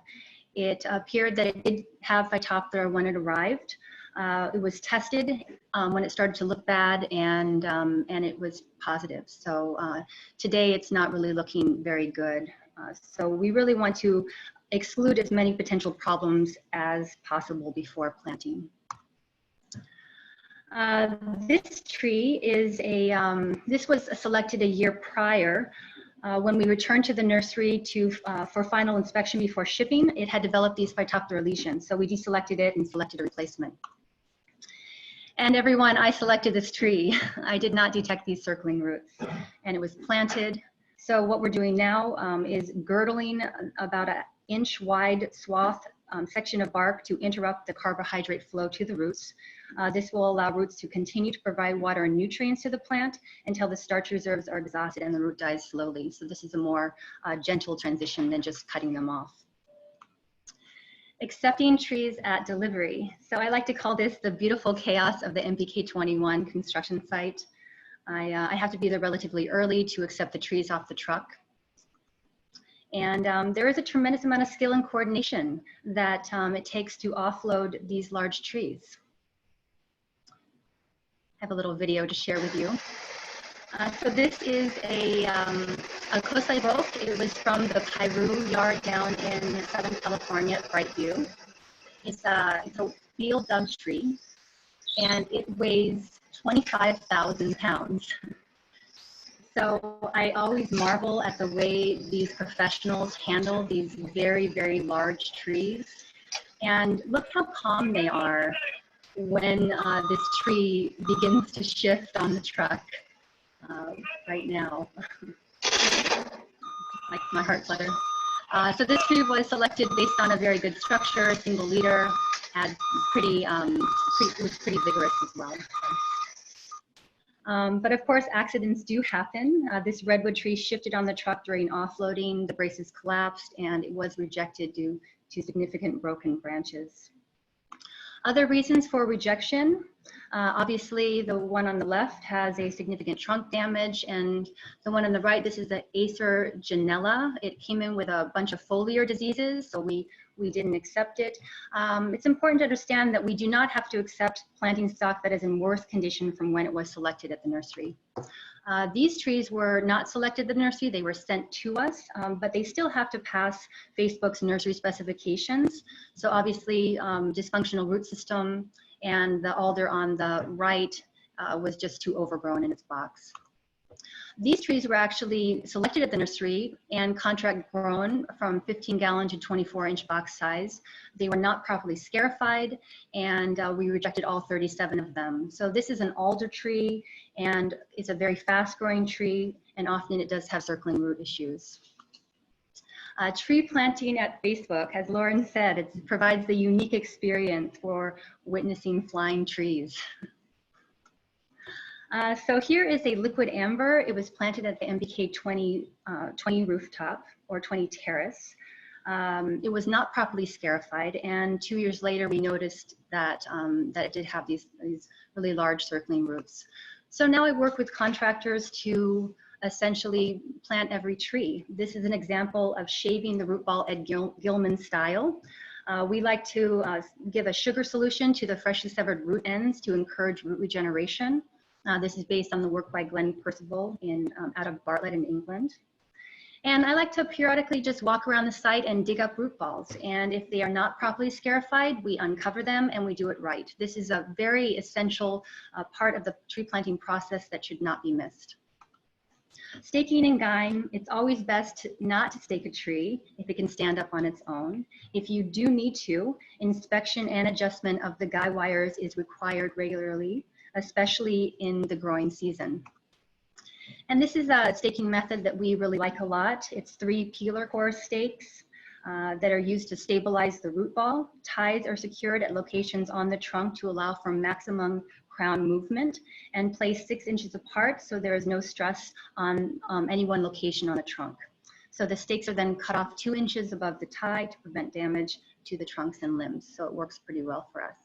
It appeared that it did have Phytophthora when it arrived. It was tested when it started to look bad, and it was positive. So today it's not really looking very good. So we really want to exclude as many potential problems as possible before planting. This tree is this was selected a year prior. When we returned to the nursery for final inspection before shipping, it had developed these Phytophthora lesions. So we deselected it and selected a replacement. And everyone, I selected this tree. I did not detect these circling roots, and it was planted. So what we're doing now is girdling about an inch wide swath section of bark to interrupt the carbohydrate flow to the roots. This will allow roots to continue to provide water and nutrients to the plant until the starch reserves are exhausted and the root dies slowly. So this is a more gentle transition than just cutting them off. Accepting trees at delivery. So I like to call this the beautiful chaos of the MPK 21 construction site. I have to be there relatively early to accept the trees off the truck. And there is a tremendous amount of skill and coordination that it takes to offload these large trees. I have a little video to share with you. So this is a close-side rope. It was from the Piru yard down in Southern California at Brightview. It's a field dug tree, and it weighs 25,000 pounds. So I always marvel at the way these professionals handle these very, very large trees. And look how calm they are when this tree begins to shift on the truck right now. Like my heart flutter. So this tree was selected based on a very good structure, a single leader, had it was pretty vigorous as well. But of course, accidents do happen. This redwood tree shifted on the truck during offloading, the braces collapsed, and it was rejected due to significant broken branches. Other reasons for rejection, obviously the one on the left has a significant trunk damage, and the one on the right, this is the Acer Janella. It came in with a bunch of foliar diseases, so we didn't accept it. It's important to understand that we do not have to accept planting stock that is in worse condition from when it was selected at the nursery. These trees were not selected at the nursery, they were sent to us, but they still have to pass Facebook's nursery specifications. So obviously dysfunctional root system, and the alder on the right was just too overgrown in its box. These trees were actually selected at the nursery and contract grown from 15-gallon to 24-inch box size. They were not properly scarified, and we rejected all 37 of them. So this is an alder tree, and it's a very fast-growing tree, and often it does have circling root issues. Tree planting at Facebook, as Lauren said, it provides the unique experience for witnessing flying trees. So here is a liquid amber. It was planted at the MPK 20 rooftop or 20 terrace. It was not properly scarified, and 2 years later we noticed that, that it did have these really large circling roots. So now I work with contractors to essentially plant every tree. This is an example of shaving the root ball Ed Gilman style. We like to give a sugar solution to the freshly severed root ends to encourage root regeneration. This is based on the work by Glenn Percival out of Bartlett in England. And I like to periodically just walk around the site and dig up root balls. And if they are not properly scarified, we uncover them and we do it right. This is a very essential part of the tree planting process that should not be missed. Staking and guying, it's always best not to stake a tree if it can stand up on its own. If you do need to, inspection and adjustment of the guy wires is required regularly, especially in the growing season. And this is a staking method that we really like a lot. It's 3 peeler core stakes that are used to stabilize the root ball. Ties are secured at locations on the trunk to allow for maximum crown movement, and placed 6 inches apart so there is no stress on any one location on the trunk. So the stakes are then cut off 2 inches above the tie to prevent damage to the trunks and limbs. So it works pretty well for us.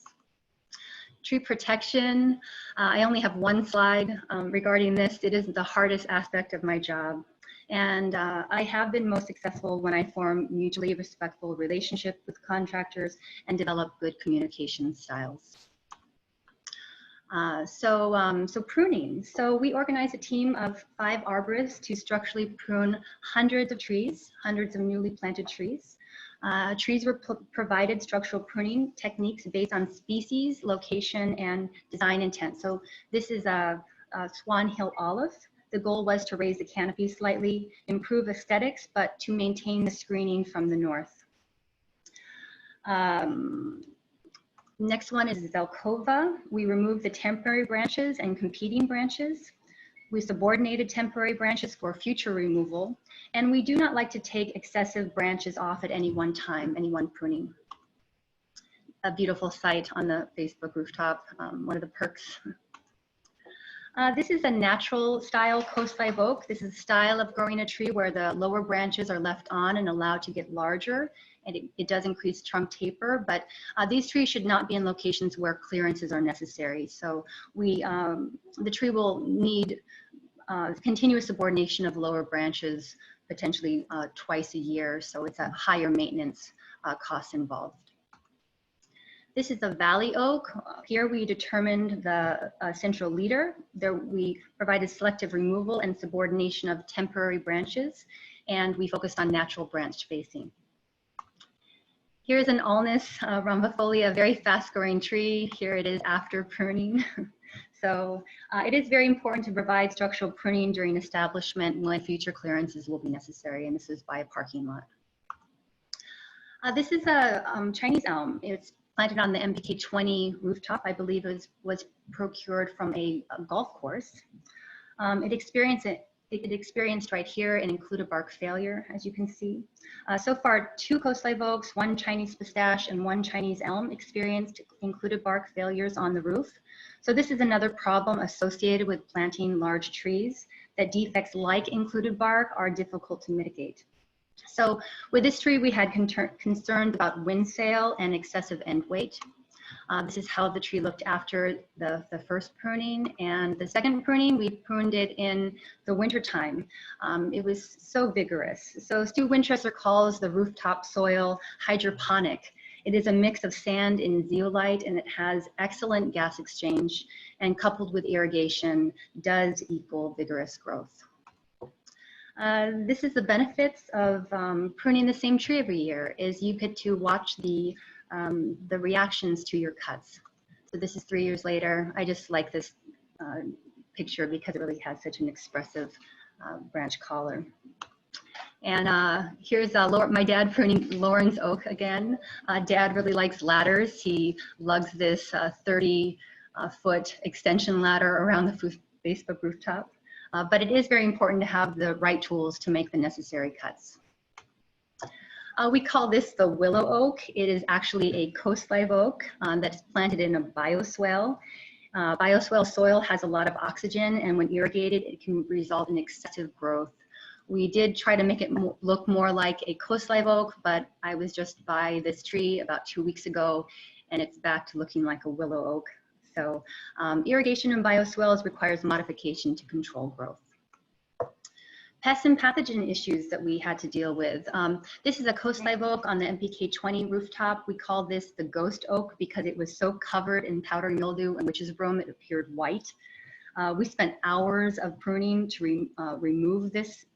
Tree protection, I only have one slide regarding this. It is the hardest aspect of my job. And I have been most successful when I form mutually respectful relationships with contractors and develop good communication styles. So pruning. So we organize a team of 5 arborists to structurally prune hundreds of trees, hundreds of newly planted trees. Trees were provided structural pruning techniques based on species, location, and design intent. So this is a Swan Hill olive. The goal was to raise the canopy slightly, improve aesthetics, but to maintain the screening from the north. Next one is Zelkova. We removed the temporary branches and competing branches. We subordinated temporary branches for future removal, and we do not like to take excessive branches off at any one time, any one pruning. a beautiful site on the Facebook rooftop, one of the perks. This is a natural style coast live oak. This is a style of growing a tree where the lower branches are left on and allowed to get larger, and it does increase trunk taper, but these trees should not be in locations where clearances are necessary. So the tree will need continuous subordination of lower branches, potentially twice a year, so it's a higher maintenance cost involved. This is a valley oak. Here we determined the central leader. There we provided selective removal and subordination of temporary branches, and we focused on natural branch spacing. Here's an Alnus rhombifolia, a very fast growing tree. Here it is after pruning. So it is very important to provide structural pruning during establishment when future clearances will be necessary, and this is by a parking lot. This is a Chinese elm. It's planted on the MPK 20 rooftop. I believe it was procured from a golf course. It experienced right here an included bark failure, as you can see. So far, 2 coast live oaks, 1 Chinese pistache, and 1 Chinese elm experienced included bark failures on the roof. So this is another problem associated with planting large trees, that defects like included bark are difficult to mitigate. So with this tree, we had concerns about wind sail and excessive end weight. This is how the tree looked after the first pruning, and the second pruning, we pruned it in the winter time. It was so vigorous. So Stu Winchester calls the rooftop soil hydroponic. It is a mix of sand and zeolite, and it has excellent gas exchange, and coupled with irrigation does equal vigorous growth. This is the benefits of pruning the same tree every year, is you get to watch the reactions to your cuts. So this is 3 years later. I just like this picture because it really has such an expressive branch collar. And here's my dad pruning Lawrence oak again. Dad really likes ladders. He lugs this 30-foot extension ladder around the Facebook rooftop. But it is very important to have the right tools to make the necessary cuts. We call this the willow oak. It is actually a coast live oak that's planted in a bioswale. Bioswale soil has a lot of oxygen, and when irrigated, it can result in excessive growth. We did try to make it look more like a coast live oak, but I was just by this tree about 2 weeks ago, and it's back to looking like a willow oak. So irrigation in bioswales requires modification to control growth. Pests and pathogen issues that we had to deal with. This is a coast live oak on the MPK 20 rooftop. We call this the ghost oak because it was so covered in powdery mildew and witch's broom it appeared white. We spent hours of pruning to remove this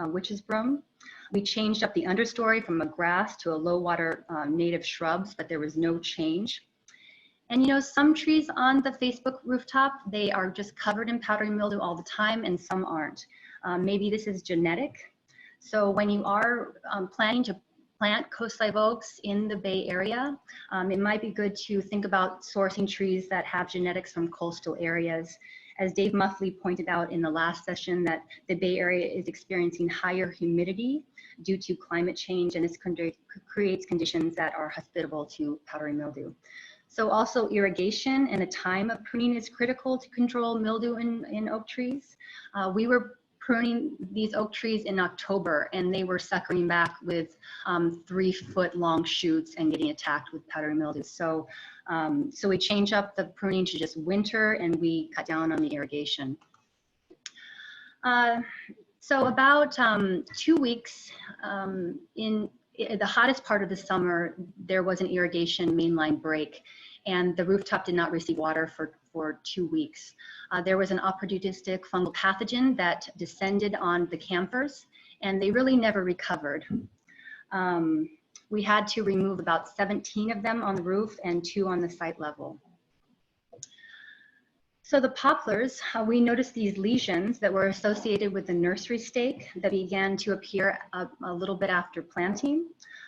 witch's broom. We changed up the understory from a grass to a low water native shrubs, but there was no change. And you know, some trees on the Facebook rooftop, they are just covered in powdery mildew all the time, and some aren't. Maybe this is genetic. So when you are planning to plant coast live oaks in the Bay Area, it might be good to think about sourcing trees that have genetics from coastal areas. As Dave Muffley pointed out in the last session, that the Bay Area is experiencing higher humidity due to climate change, and this creates conditions that are hospitable to powdery mildew. So also irrigation and the time of pruning is critical to control mildew in oak trees. We were pruning these oak trees in October, and they were suckering back with 3-foot long shoots and getting attacked with powdery mildew. So, so we changed up the pruning to just winter, and we cut down on the irrigation. So about 2 weeks in the hottest part of the summer, there was an irrigation mainline break, and the rooftop did not receive water for 2 weeks. There was an opportunistic fungal pathogen that descended on the camphors, and they really never recovered. We had to remove about 17 of them on the roof and 2 on the site level. So the poplars, we noticed these lesions that were associated with the nursery stake that began to appear a little bit after planting.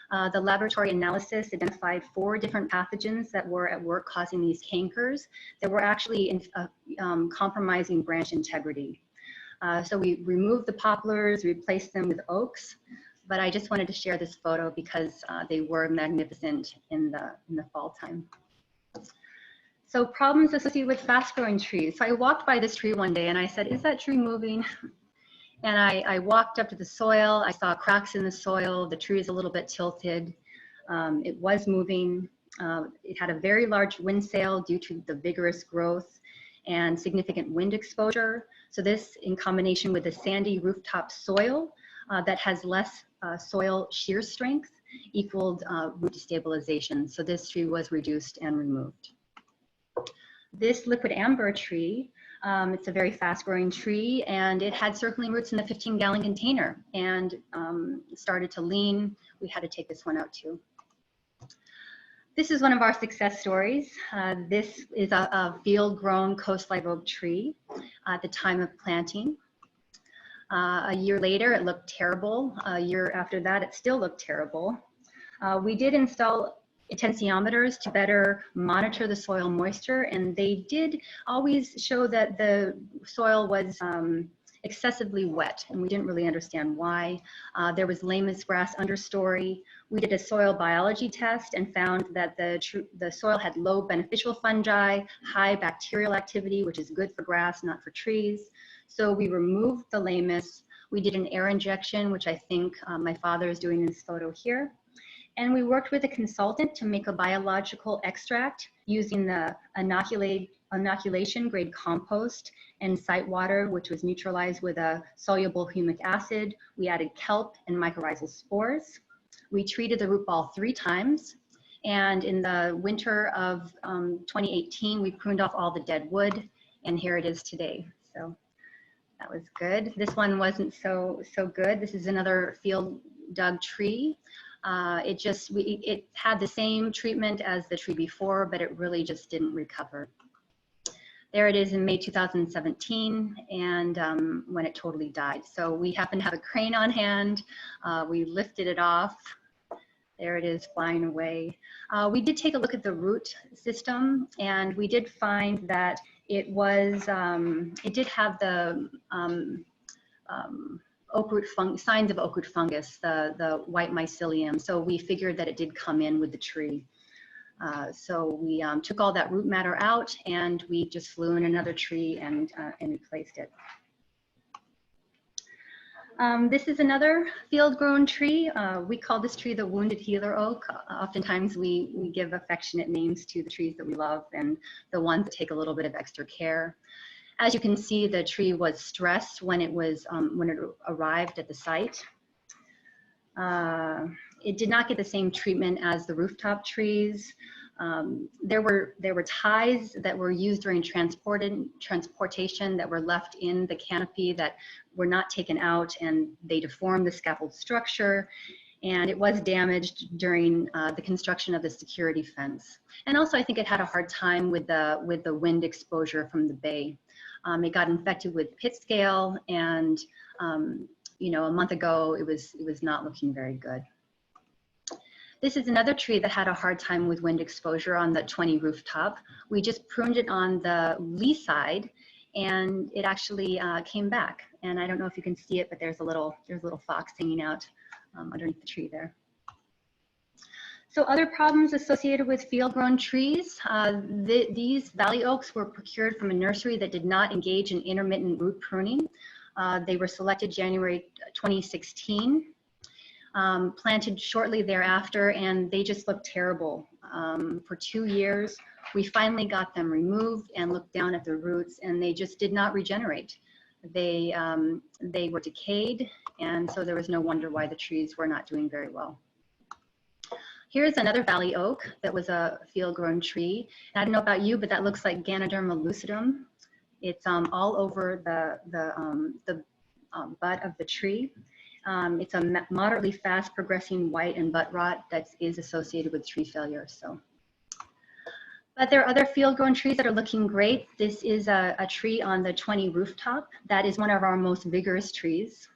The laboratory analysis identified 4 different pathogens that were at work causing these cankers that were actually compromising branch integrity. So we removed the poplars, replaced them with oaks. but I just wanted to share this photo because they were magnificent in the fall time. So problems associated with fast-growing trees. So I walked by this tree one day and I said, is that tree moving? And I walked up to the soil. I saw cracks in the soil. The tree is a little bit tilted. It was moving. It had a very large wind sail due to the vigorous growth and significant wind exposure. So this, in combination with the sandy rooftop soil that has less soil shear strength, equaled root destabilization. So this tree was reduced and removed. This liquid amber tree, it's a very fast growing tree, and it had circling roots in the 15-gallon container and started to lean. We had to take this one out too. This is one of our success stories. This is a field-grown coast live oak tree at the time of planting. A year later, it looked terrible. A year after that, it still looked terrible. We did install intensiometers to better monitor the soil moisture, and they did always show that the soil was excessively wet, and we didn't really understand why. There was Lama's grass understory. We did a soil biology test and found that the soil had low beneficial fungi, high bacterial activity, which is good for grass, not for trees. So we removed the Lama's. We did an air injection, which I think my father is doing in this photo here. And we worked with a consultant to make a biological extract using the inoculation grade compost and site water, which was neutralized with a soluble humic acid. We added kelp and mycorrhizal spores. We treated the root ball 3 times. And in the winter of 2018, we pruned off all the dead wood, and here it is today. So that was good. This one wasn't so good. This is another field dug tree. It had the same treatment as the tree before, but it really just didn't recover. There it is in May 2017, and when it totally died. So we happened to have a crane on hand. We lifted it off. There it is flying away. We did take a look at the root system, and we did find that it did have the signs of oak root fungus, the white mycelium. So we figured that it did come in with the tree. So we took all that root matter out, and we just flew in another tree and replaced it. This is another field-grown tree. We call this tree the wounded healer oak. Oftentimes we give affectionate names to the trees that we love and the ones that take a little bit of extra care. As you can see, the tree was stressed when it arrived at the site. It did not get the same treatment as the rooftop trees. There were ties that were used during transportation that were left in the canopy that were not taken out, and they deformed the scaffold structure. And it was damaged during the construction of the security fence. And also, I think it had a hard time with the wind exposure from the bay. It got infected with pit scale, and you know, a month ago, it was not looking very good. This is another tree that had a hard time with wind exposure on the 20 rooftop. We just pruned it on the lee side, and it actually came back. And I don't know if you can see it, but there's a little fox hanging out underneath the tree there. So other problems associated with field-grown trees, these valley oaks were procured from a nursery that did not engage in intermittent root pruning. They were selected January 2016, planted shortly thereafter, and they just looked terrible. For 2 years, we finally got them removed and looked down at the roots, and they just did not regenerate. They were decayed, and so there was no wonder why the trees were not doing very well. Here's another valley oak that was a field-grown tree. I don't know about you, but that looks like Ganoderma lucidum. It's all over the butt of the tree. It's a moderately fast progressing white and butt rot that is associated with tree failure. So, but there are other field-grown trees that are looking great. This is a tree on the 20 rooftop. That is one of our most vigorous trees.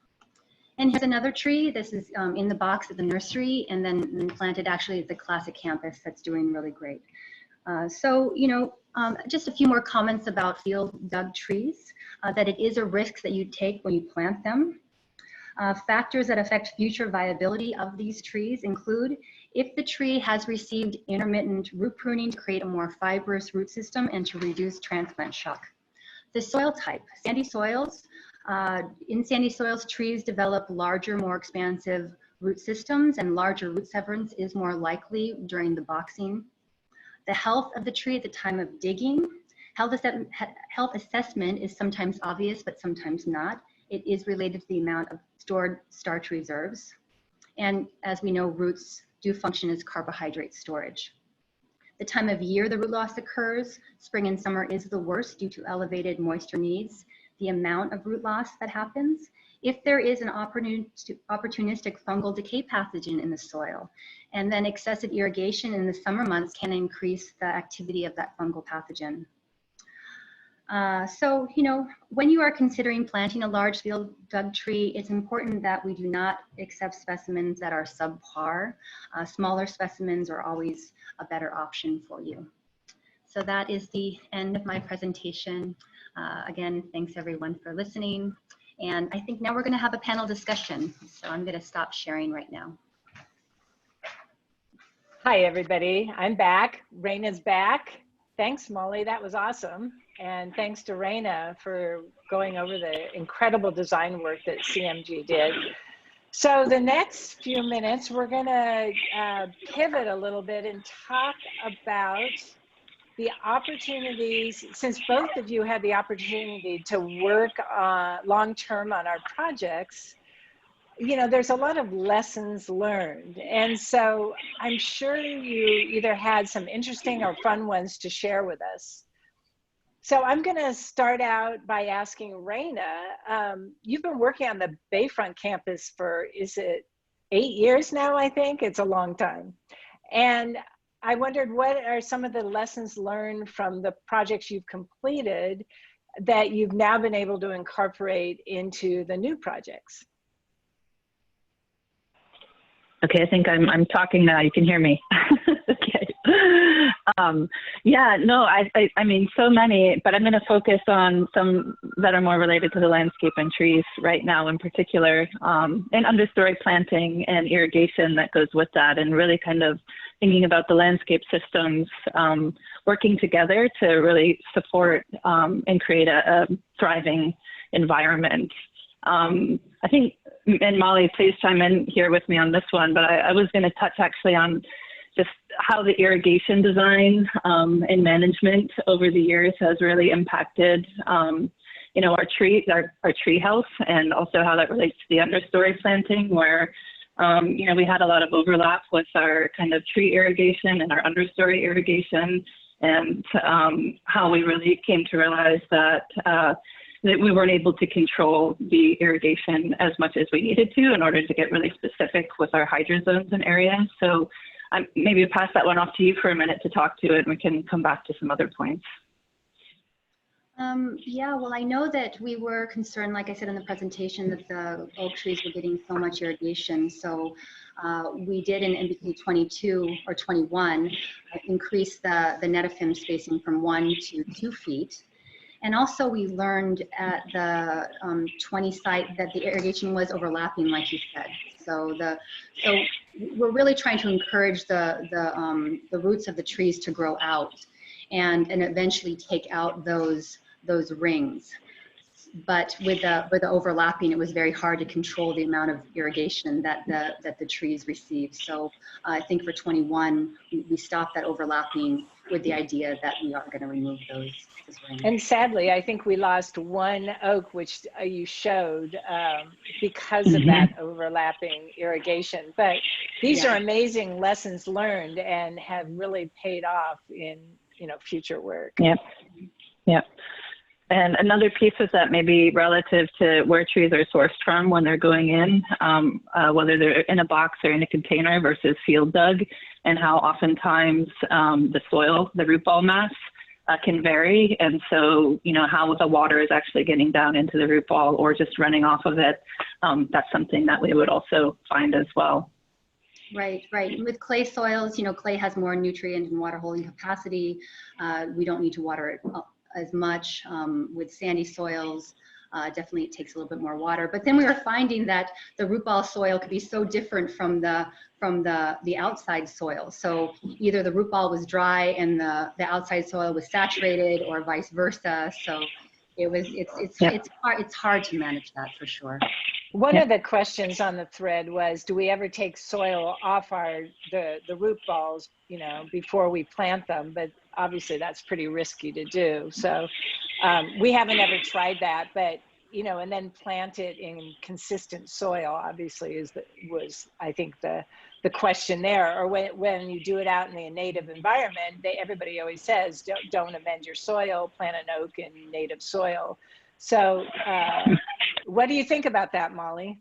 And here's another tree. This is in the box at the nursery, and then planted actually at the classic campus. That's doing really great. So, you know, just a few more comments about field dug trees, that it is a risk that you take when you plant them. Factors that affect future viability of these trees include if the tree has received intermittent root pruning to create a more fibrous root system and to reduce transplant shock. The soil type, sandy soils. In sandy soils, trees develop larger, more expansive root systems, and larger root severance is more likely during the boxing. The health of the tree at the time of digging. Health assessment is sometimes obvious, but sometimes not. It is related to the amount of stored starch reserves. And as we know, roots do function as carbohydrate storage. The time of year the root loss occurs, spring and summer is the worst due to elevated moisture needs. The amount of root loss that happens, if there is an opportunistic fungal decay pathogen in the soil, and then excessive irrigation in the summer months can increase the activity of that fungal pathogen. So, when you are considering planting a large field dug tree, it's important that we do not accept specimens that are subpar. Smaller specimens are always a better option for you. So that is the end of my presentation. Again, thanks everyone for listening. And I think now we're going to have a panel discussion. So I'm going to stop sharing right now. Hi, everybody. I'm back. Raina's back. Thanks, Molly. That was awesome. And thanks to Raina for going over the incredible design work that CMG did. So the next few minutes, we're going to pivot a little bit and talk about the opportunities, since both of you had the opportunity to work long-term on our projects. There's a lot of lessons learned. And so I'm sure you either had some interesting or fun ones to share with us. So I'm going to start out by asking Raina, you've been working on the Bayfront campus for, is it 8 years now, I think? It's a long time. And I wondered, what are some of the lessons learned from the projects you've completed that you've now been able to incorporate into the new projects? Okay, I think I'm talking now. You can hear me. Okay. Yeah, no, I mean, so many, but I'm going to focus on some that are more related to the landscape and trees right now in particular, and understory planting and irrigation that goes with that, and really kind of thinking about the landscape systems working together to really support and create a thriving environment. I think, and Molly, please chime in here with me on this one, but I was going to touch actually on just how the irrigation design and management over the years has really impacted, our tree health, and also how that relates to the understory planting, where, we had a lot of overlap with our kind of tree irrigation and our understory irrigation, and how we really came to realize that we weren't able to control the irrigation as much as we needed to in order to get really specific with our hydro zones and areas. So maybe pass that one off to you for a minute to talk to it, and we can come back to some other points. Yeah, well, I know that we were concerned, like I said in the presentation, that the oak trees were getting so much irrigation. So we did in NBK 22 or 21 increase the netafim spacing from 1 to 2 feet. And also we learned at the 20 site that the irrigation was overlapping, like you said. So we're really trying to encourage the roots of the trees to grow out and eventually take out those rings. But with the overlapping, it was very hard to control the amount of irrigation that the trees receive. So I think for 21, we stopped that overlapping with the idea that we are going to remove those rings. And sadly, I think we lost one oak, which you showed, because of that overlapping irrigation. But these are amazing lessons learned and have really paid off in future work. Yep. Yep. And another piece is that maybe relative to where trees are sourced from when they're going in, whether they're in a box or in a container versus field dug, and how oftentimes the soil, the root ball mass can vary. And so, how the water is actually getting down into the root ball or just running off of it, that's something that we would also find as well. Right, right. With clay soils, clay has more nutrient and water holding capacity. We don't need to water it as much. With sandy soils, Definitely it takes a little bit more water. But then we were finding that the root ball soil could be so different from the outside soil. So either the root ball was dry and the outside soil was saturated, or vice versa. So it's hard to manage that for sure. One of the questions on the thread was, do we ever take soil off the root balls, you know, before we plant them? But obviously that's pretty risky to do. So we haven't ever tried that, but you know, and then plant it in consistent soil, obviously was I think the question there. Or when you do it out in the native environment, everybody always says, don't amend your soil, plant an oak in native soil. So what do you think about that, Molly?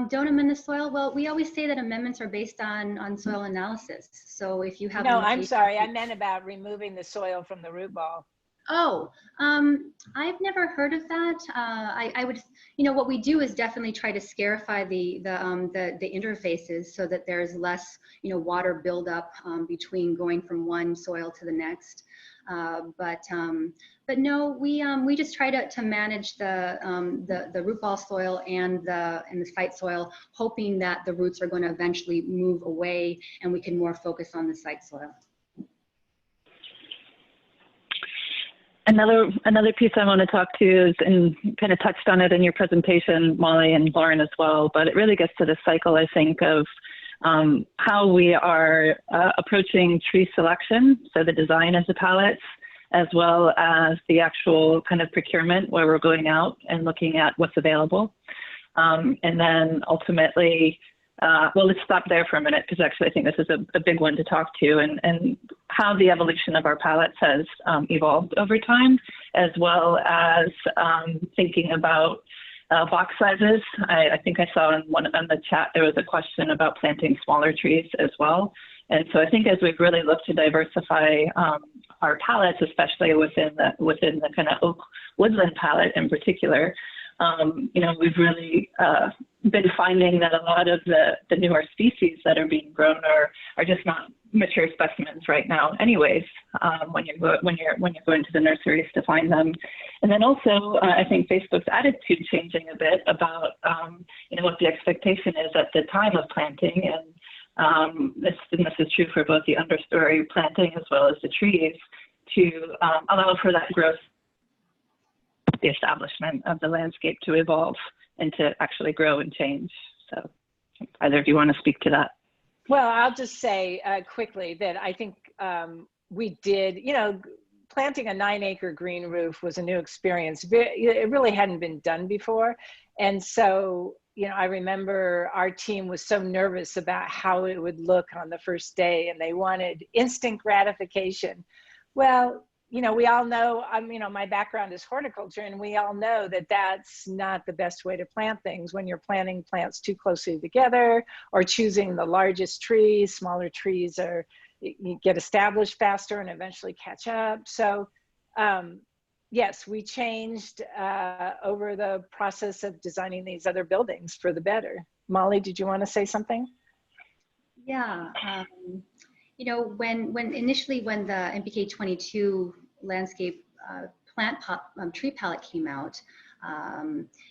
Don't amend the soil. Well, we always say that amendments are based on soil analysis. So if you have No, I'm sorry, I meant about removing the soil from the root ball. Oh, I've never heard of that. I would, you know, what we do is definitely try to scarify the interfaces so that there's less, you know, water buildup between going from one soil to the next. But no, we just try to manage the root ball soil and the site soil, hoping that the roots are going to eventually move away and we can more focus on the site soil. Another piece I want to talk to is, and kind of touched on it in your presentation, Molly and Lauren as well, but it really gets to the cycle, I think, of how we are approaching tree selection, so the design of the palettes, as well as the actual kind of procurement where we're going out and looking at what's available. And then ultimately, well, let's stop there for a minute, because actually I think this is a big one to talk to, and how the evolution of our palettes has evolved over time, as well as thinking about box sizes. I think I saw on the chat there was a question about planting smaller trees as well. And so I think as we've really looked to diversify our palettes, especially within the kind of oak woodland palette in particular, you know, we've really been finding that a lot of the newer species that are being grown are just not mature specimens right now anyways, when you're going to the nurseries to find them. And then also I think Facebook's attitude changing a bit about you know, what the expectation is at the time of planting, and this is true for both the understory planting as well as the trees, to allow for that growth, the establishment of the landscape to evolve and to actually grow and change. So either of you want to speak to that? Well, I'll just say quickly that I think we did, you know, planting a 9-acre green roof was a new experience. It really hadn't been done before. And so, you know, I remember our team was so nervous about how it would look on the first day, and they wanted instant gratification. Well, you know, we all know, you know, my background is horticulture, and we all know that that's not the best way to plant things when you're planting plants too closely together, or choosing the largest trees. Smaller trees you get established faster and eventually catch up. So yes, we changed over the process of designing these other buildings for the better. Molly, did you want to say something? Yeah. You know, when initially when the NPK 22 landscape tree palette came out,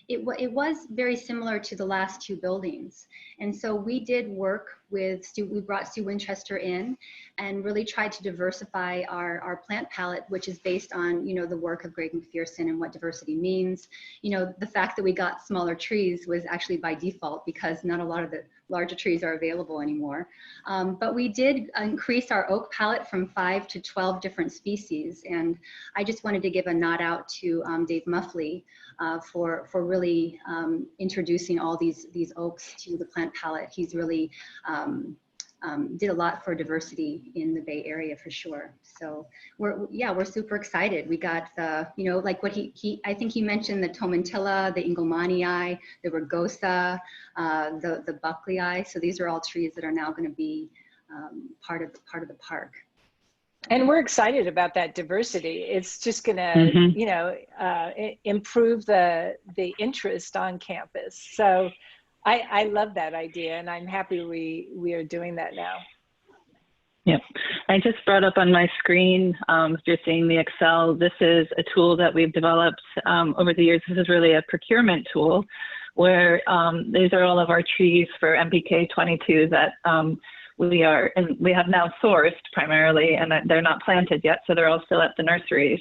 it was very similar to the last two buildings. And so we did work with we brought Stu Winchester in and really tried to diversify our plant palette, which is based on, you know, the work of Greg McPherson and what diversity means. You know, the fact that we got smaller trees was actually by default, because not a lot of the larger trees are available anymore. But we did increase our oak palette from 5 to 12 different species. And I just wanted to give a nod out to Dave Muffley for really introducing all these oaks to the plant palette. He's really did a lot for diversity in the Bay Area for sure. So we're super excited. We got the, you know, like what I think he mentioned the Tomentilla, the Engelmannii, the Rugosa, the Buckley. So these are all trees that are now going to be part of the park. And we're excited about that diversity. It's just going to, you know, improve the interest on campus. So I love that idea, and I'm happy we are doing that now. Yep. I just brought up on my screen, if you're seeing the Excel, this is a tool that we've developed over the years. This is really a procurement tool where these are all of our trees for MPK 22 that we have now sourced primarily, and they're not planted yet, so they're all still at the nurseries.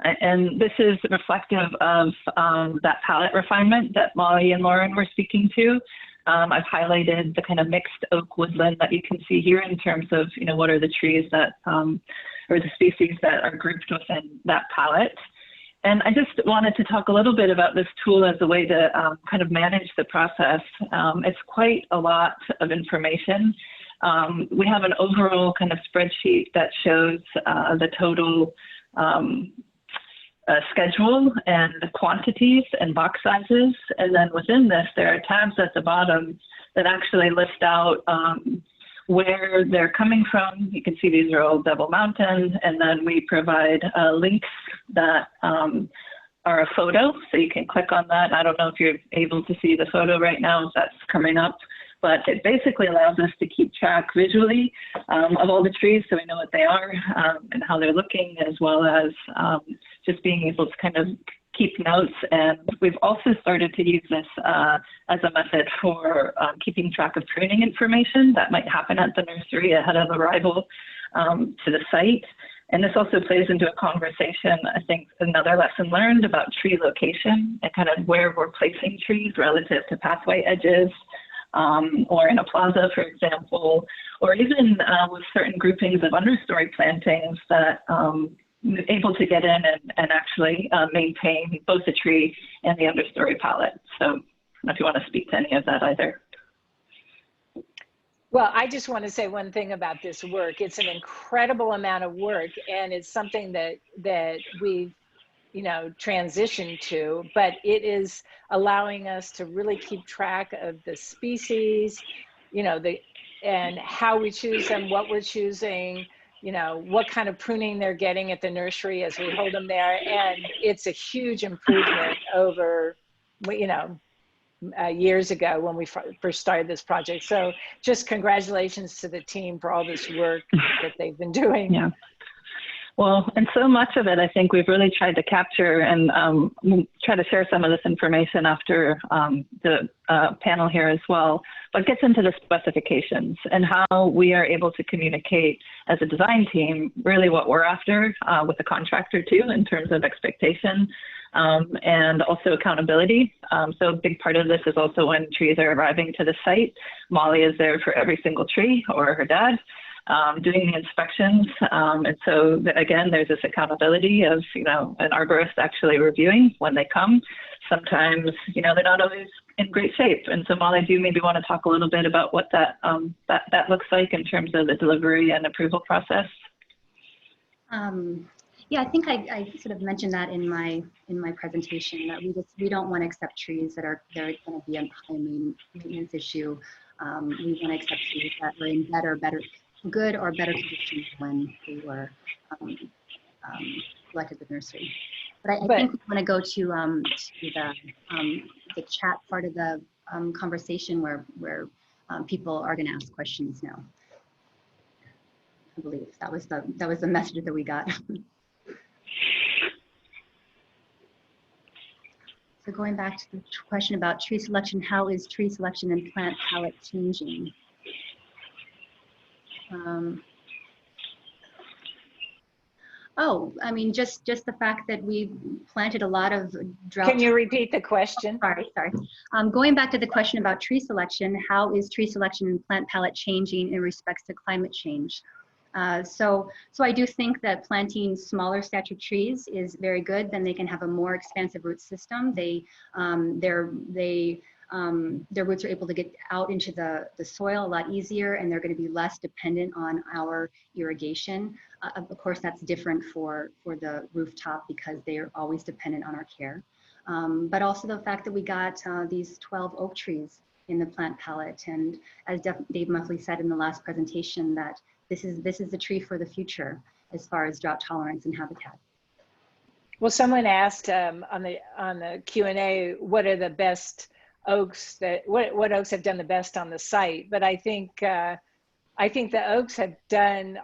And this is reflective of that palette refinement that Molly and Lauren were speaking to. I've highlighted the kind of mixed oak woodland that you can see here in terms of, what are the trees that, or the species that are grouped within that palette. And I just wanted to talk a little bit about this tool as a way to kind of manage the process. It's quite a lot of information. We have an overall kind of spreadsheet that shows the total schedule and the quantities and box sizes. And then within this, there are tabs at the bottom that actually list out where they're coming from. You can see these are all double mountain, and then we provide links that are a photo, so you can click on that. I don't know if you're able to see the photo right now, if that's coming up, but it basically allows us to keep track visually of all the trees, so we know what they are and how they're looking, as well as just being able to kind of keep notes. And we've also started to use this as a method for keeping track of pruning information that might happen at the nursery ahead of arrival to the site. And this also plays into a conversation, I think, another lesson learned about tree location and kind of where we're placing trees relative to pathway edges, or in a plaza, for example, or even with certain groupings of understory plantings that able to get in and actually maintain both the tree and the understory palette. So I don't know if you want to speak to any of that either. Well, I just want to say one thing about this work. It's an incredible amount of work, and it's something that we've transitioned to, but it is allowing us to really keep track of the species, and how we choose them, what we're choosing, what kind of pruning they're getting at the nursery as we hold them there. And it's a huge improvement over, years ago when we first started this project. So just congratulations to the team for all this work that they've been doing. Yeah. Well, and so much of it, I think we've really tried to capture, and we'll try to share some of this information after the panel here as well, but gets into the specifications and how we are able to communicate as a design team really what we're after with the contractor too, in terms of expectation and also accountability. So a big part of this is also when trees are arriving to the site, Molly is there for every single tree, or her dad, doing the inspections. And so again, there's this accountability of, an arborist actually reviewing when they come. Sometimes, they're not always in great shape. And so Molly, do you maybe want to talk a little bit about what that looks like in terms of the delivery and approval process? Yeah, I think I sort of mentioned that in my presentation, that we don't want to accept trees that are going to be a high maintenance issue. We want to accept trees that are in good or better conditions when they were selected at the nursery. But I think we want to go to the chat part of the conversation where people are going to ask questions now. I believe that was the message that we got. So going back to the question about tree selection, how is tree selection and plant palette changing? I mean, just the fact that we planted a lot of drought. Can you repeat the question? Sorry. Going back to the question about tree selection, how is tree selection and plant palette changing in respects to climate change? So I do think that planting smaller stature trees is very good. Then they can have a more expansive root system. Their roots are able to get out into the soil a lot easier, and they're going to be less dependent on our irrigation. Of course, that's different for the rooftop because they are always dependent on our care. But also the fact that we got these 12 oak trees in the plant palette, and as Dave Muffley said in the last presentation, that this is the tree for the future as far as drought tolerance and habitat. Well, someone asked on the Q&A, what are the best oaks what oaks have done the best on the site? But I think I think the oaks have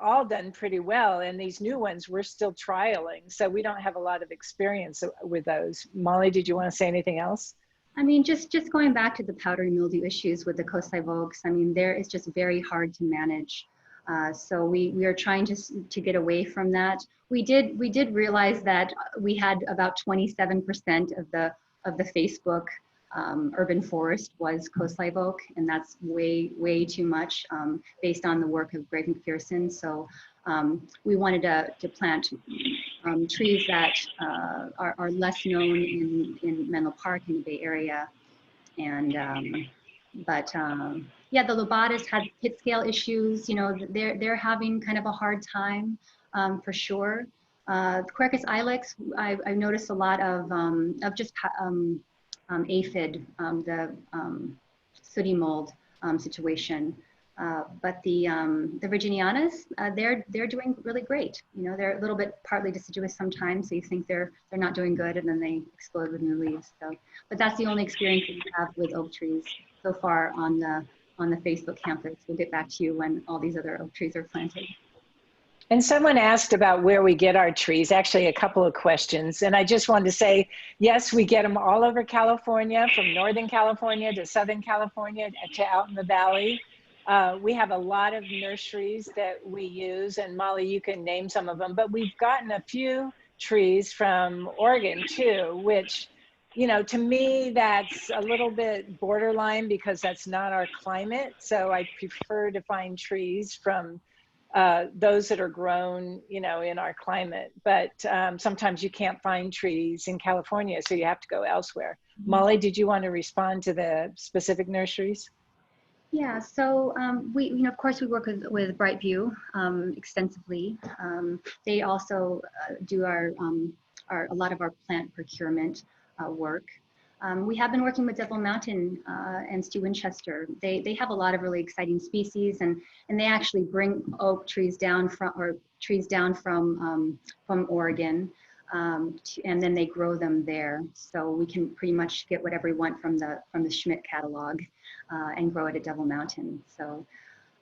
all done pretty well, and these new ones we're still trialing, so we don't have a lot of experience with those. Molly, did you want to say anything else? I mean, just going back to the powdery mildew issues with the coast live oaks, I mean, there is just very hard to manage. So we are trying to get away from that. We did realize that we had about 27% of the Facebook urban forest was coast live oak, and that's way too much based on the work of Greg McPherson. So we wanted to plant trees that are less known in Menlo Park in the Bay Area, and yeah, the lobatus had pit scale issues. You know, they're having kind of a hard time for sure. Quercus ilex, I've noticed a lot of just aphid, the sooty mold situation. But the Virginianas, they're doing really great. You know, they're a little bit partly deciduous sometimes, so you think they're not doing good, and then they explode with new leaves. So, but that's the only experience that we have with oak trees so far on the Facebook campus. We'll get back to you when all these other oak trees are planted. And someone asked about where we get our trees, actually a couple of questions. And I just wanted to say, yes, we get them all over California, from Northern California to Southern California to out in the valley. We have a lot of nurseries that we use, and Molly, you can name some of them, but we've gotten a few trees from Oregon too, which, you know, to me, that's a little bit borderline because that's not our climate. So I prefer to find trees from those that are grown, you know, in our climate. But sometimes you can't find trees in California, so you have to go elsewhere. Molly, did you want to respond to the specific nurseries? Yeah, so we, you know, of course, we work with Brightview extensively. They also do a lot of our plant procurement work. We have been working with Devil Mountain and Stu Winchester. They have a lot of really exciting species, and they actually bring oak trees down from Oregon, and then they grow them there. So we can pretty much get whatever we want from the Schmidt catalog and grow it at Devil Mountain. So,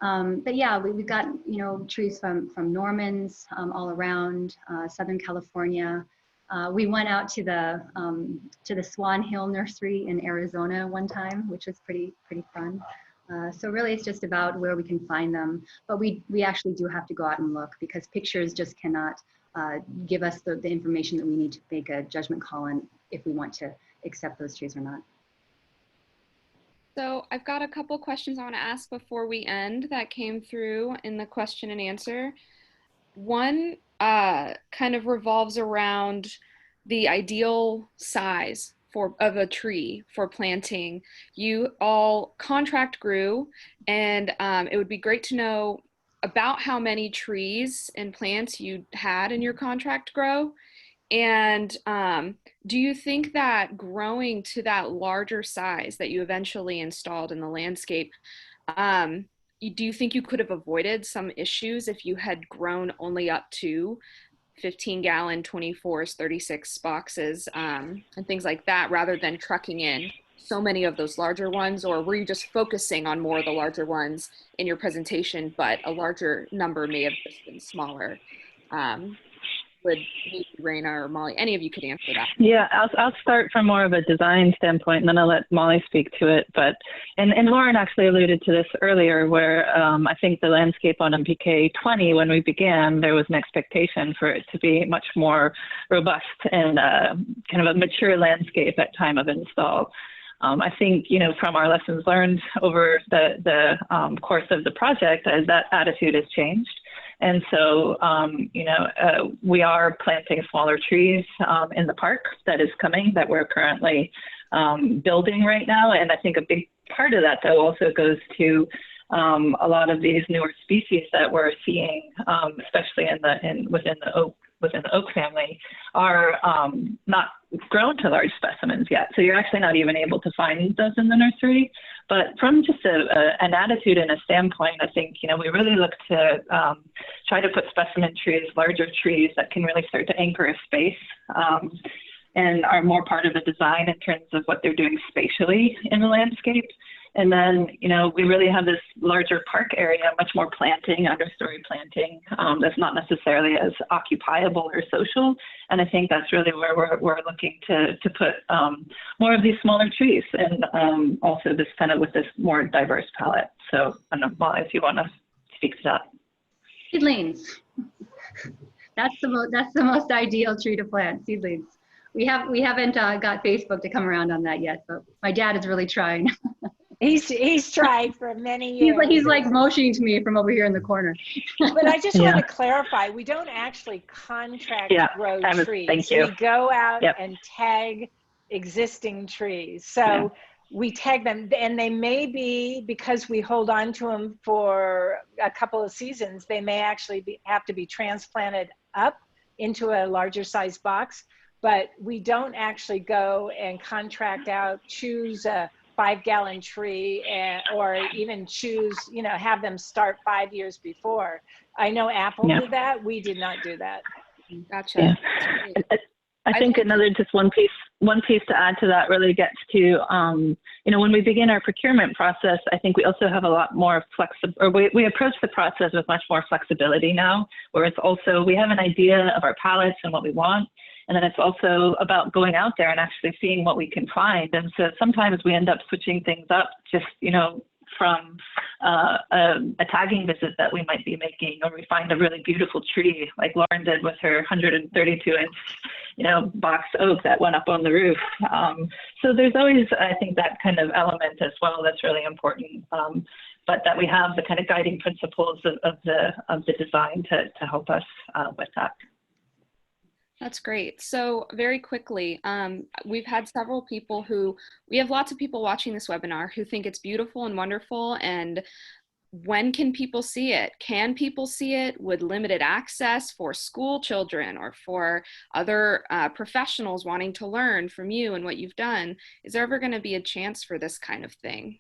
but yeah, we've got, you know, trees from Norman's all around Southern California. We went out to the Swan Hill Nursery in Arizona one time, which was pretty fun. So really, it's just about where we can find them. But we actually do have to go out and look, because pictures just cannot give us the information that we need to make a judgment call on if we want to accept those trees or not. So I've got a couple questions I want to ask before we end that came through in the question and answer. One kind of revolves around the ideal size of a tree for planting. You all contract grew, and it would be great to know about how many trees and plants you had in your contract grow. And do you think that growing to that larger size that you eventually installed in the landscape, do you think you could have avoided some issues if you had grown only up to 15-gallon 24s, 36 boxes, and things like that, rather than trucking in so many of those larger ones? Or were you just focusing on more of the larger ones in your presentation, but a larger number may have just been smaller? Would maybe Raina or Molly, any of you could answer that. Yeah, I'll start from more of a design standpoint, and then I'll let Molly speak to it. But and Lauren actually alluded to this earlier, where I think the landscape on MPK 20, when we began, there was an expectation for it to be much more robust and kind of a mature landscape at time of install. I think, you know, from our lessons learned over the course of the project, that attitude has changed. And so, you know, we are planting smaller trees in the park that is coming, that we're currently building right now. And I think a big part of that, though, also goes to a lot of these newer species that we're seeing, especially within the oak family, are not grown to large specimens yet. So you're actually not even able to find those in the nursery. But from just an attitude and a standpoint, I think, you know, we really look to try to put specimen trees, larger trees that can really start to anchor a space and are more part of the design in terms of what they're doing spatially in the landscape. And then, you know, we really have this larger park area, much more planting, understory planting, that's not necessarily as occupiable or social. And I think that's really where we're looking to put more of these smaller trees, and also this kind of with this more diverse palette. So I don't know, Molly, if you want to speak to that. Seedlings. That's the most ideal tree to plant, seedlings. We haven't got Facebook to come around on that yet, but my dad is really trying. He's tried for many years. He's like motioning to me from over here in the corner. But I just want to clarify, we don't actually contract grow trees. Thank you. We go out and tag existing trees. So we tag them, and they may be, because we hold on to them for a couple of seasons, they may actually have to be transplanted up into a larger size box. But we don't actually go and contract out, choose a 5-gallon tree, or even choose, you know, have them start 5 years before. I know Apple did that. We did not do that. Gotcha. Yeah. I think another, just one piece to add to that really gets to, you know, when we begin our procurement process, I think we also have a lot more we approach the process with much more flexibility now, where it's also, we have an idea of our palettes and what we want. And then it's also about going out there and actually seeing what we can find. And so sometimes we end up switching things up, just, you know, from a tagging visit that we might be making, or we find a really beautiful tree like Lauren did with her 132-inch, you know, box oak that went up on the roof. So there's always, I think, that kind of element as well that's really important. But that we have the kind of guiding principles of the design to help us with that. That's great. So very quickly, we've had several people we have lots of people watching this webinar who think it's beautiful and wonderful. And when can people see it? Can people see it? Would limited access for school children or for other professionals wanting to learn from you and what you've done? Is there ever going to be a chance for this kind of thing?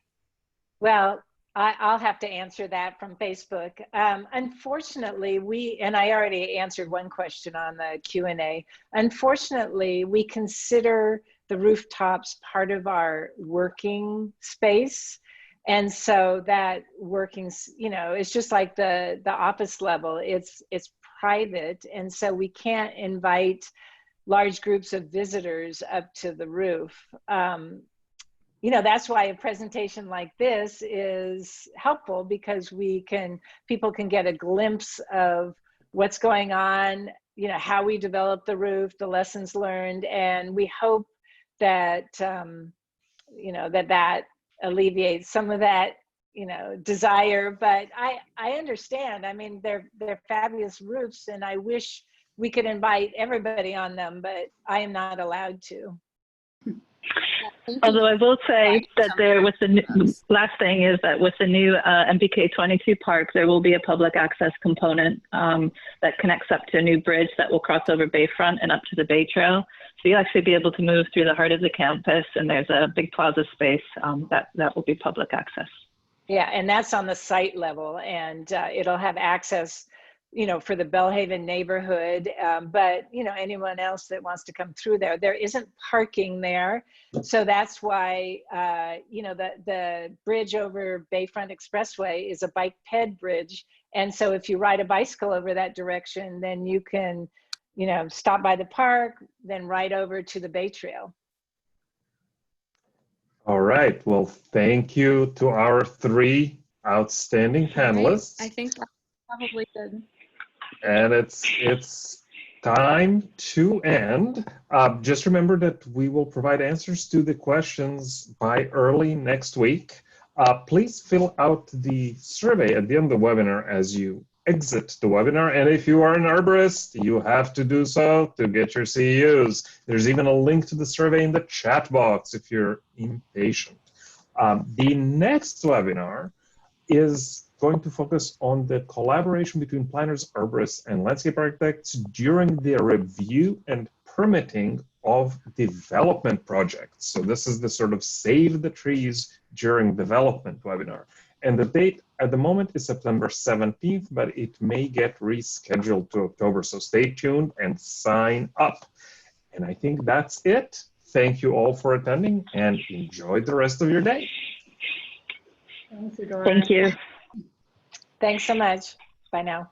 Well, I'll have to answer that from Facebook. Unfortunately, and I already answered one question on the Q&A. Unfortunately, we consider the rooftops part of our working space. And so that working, you know, it's just like the office level, it's private. And so we can't invite large groups of visitors up to the roof. You know, that's why a presentation like this is helpful, because people can get a glimpse of what's going on, you know, how we develop the roof, the lessons learned, and we hope that, you know, that alleviates some of that, you know, desire. But I understand. I mean, they're fabulous roofs, and I wish we could invite everybody on them, but I am not allowed to. Although I will say that last thing is that with the new MBK 22 park, there will be a public access component that connects up to a new bridge that will cross over Bayfront and up to the Bay Trail. So you'll actually be able to move through the heart of the campus, and there's a big plaza space that will be public access. Yeah, and that's on the site level, and it'll have access, you know, for the Belhaven neighborhood, but, you know, anyone else that wants to come through there. There isn't parking there, so that's why, you know, the bridge over Bayfront Expressway is a bike ped bridge, and so if you ride a bicycle over that direction, then you can, you know, stop by the park, then ride over to the Bay Trail. All right, well, thank you to our 3 outstanding panelists. I think that's probably good. And it's time to end. Just remember that we will provide answers to the questions by early next week. Please fill out the survey at the end of the webinar as you exit the webinar. And if you are an arborist, you have to do so to get your CEUs. There's even a link to the survey in the chat box if you're impatient. The next webinar is going to focus on the collaboration between planners, arborists, and landscape architects during the review and permitting of development projects. So this is the sort of Save the Trees During Development webinar. And the date at the moment is September 17th, but it may get rescheduled to October. So stay tuned and sign up. And I think that's it. Thank you all for attending, and enjoy the rest of your day. Thank you. Thanks so much. Bye now.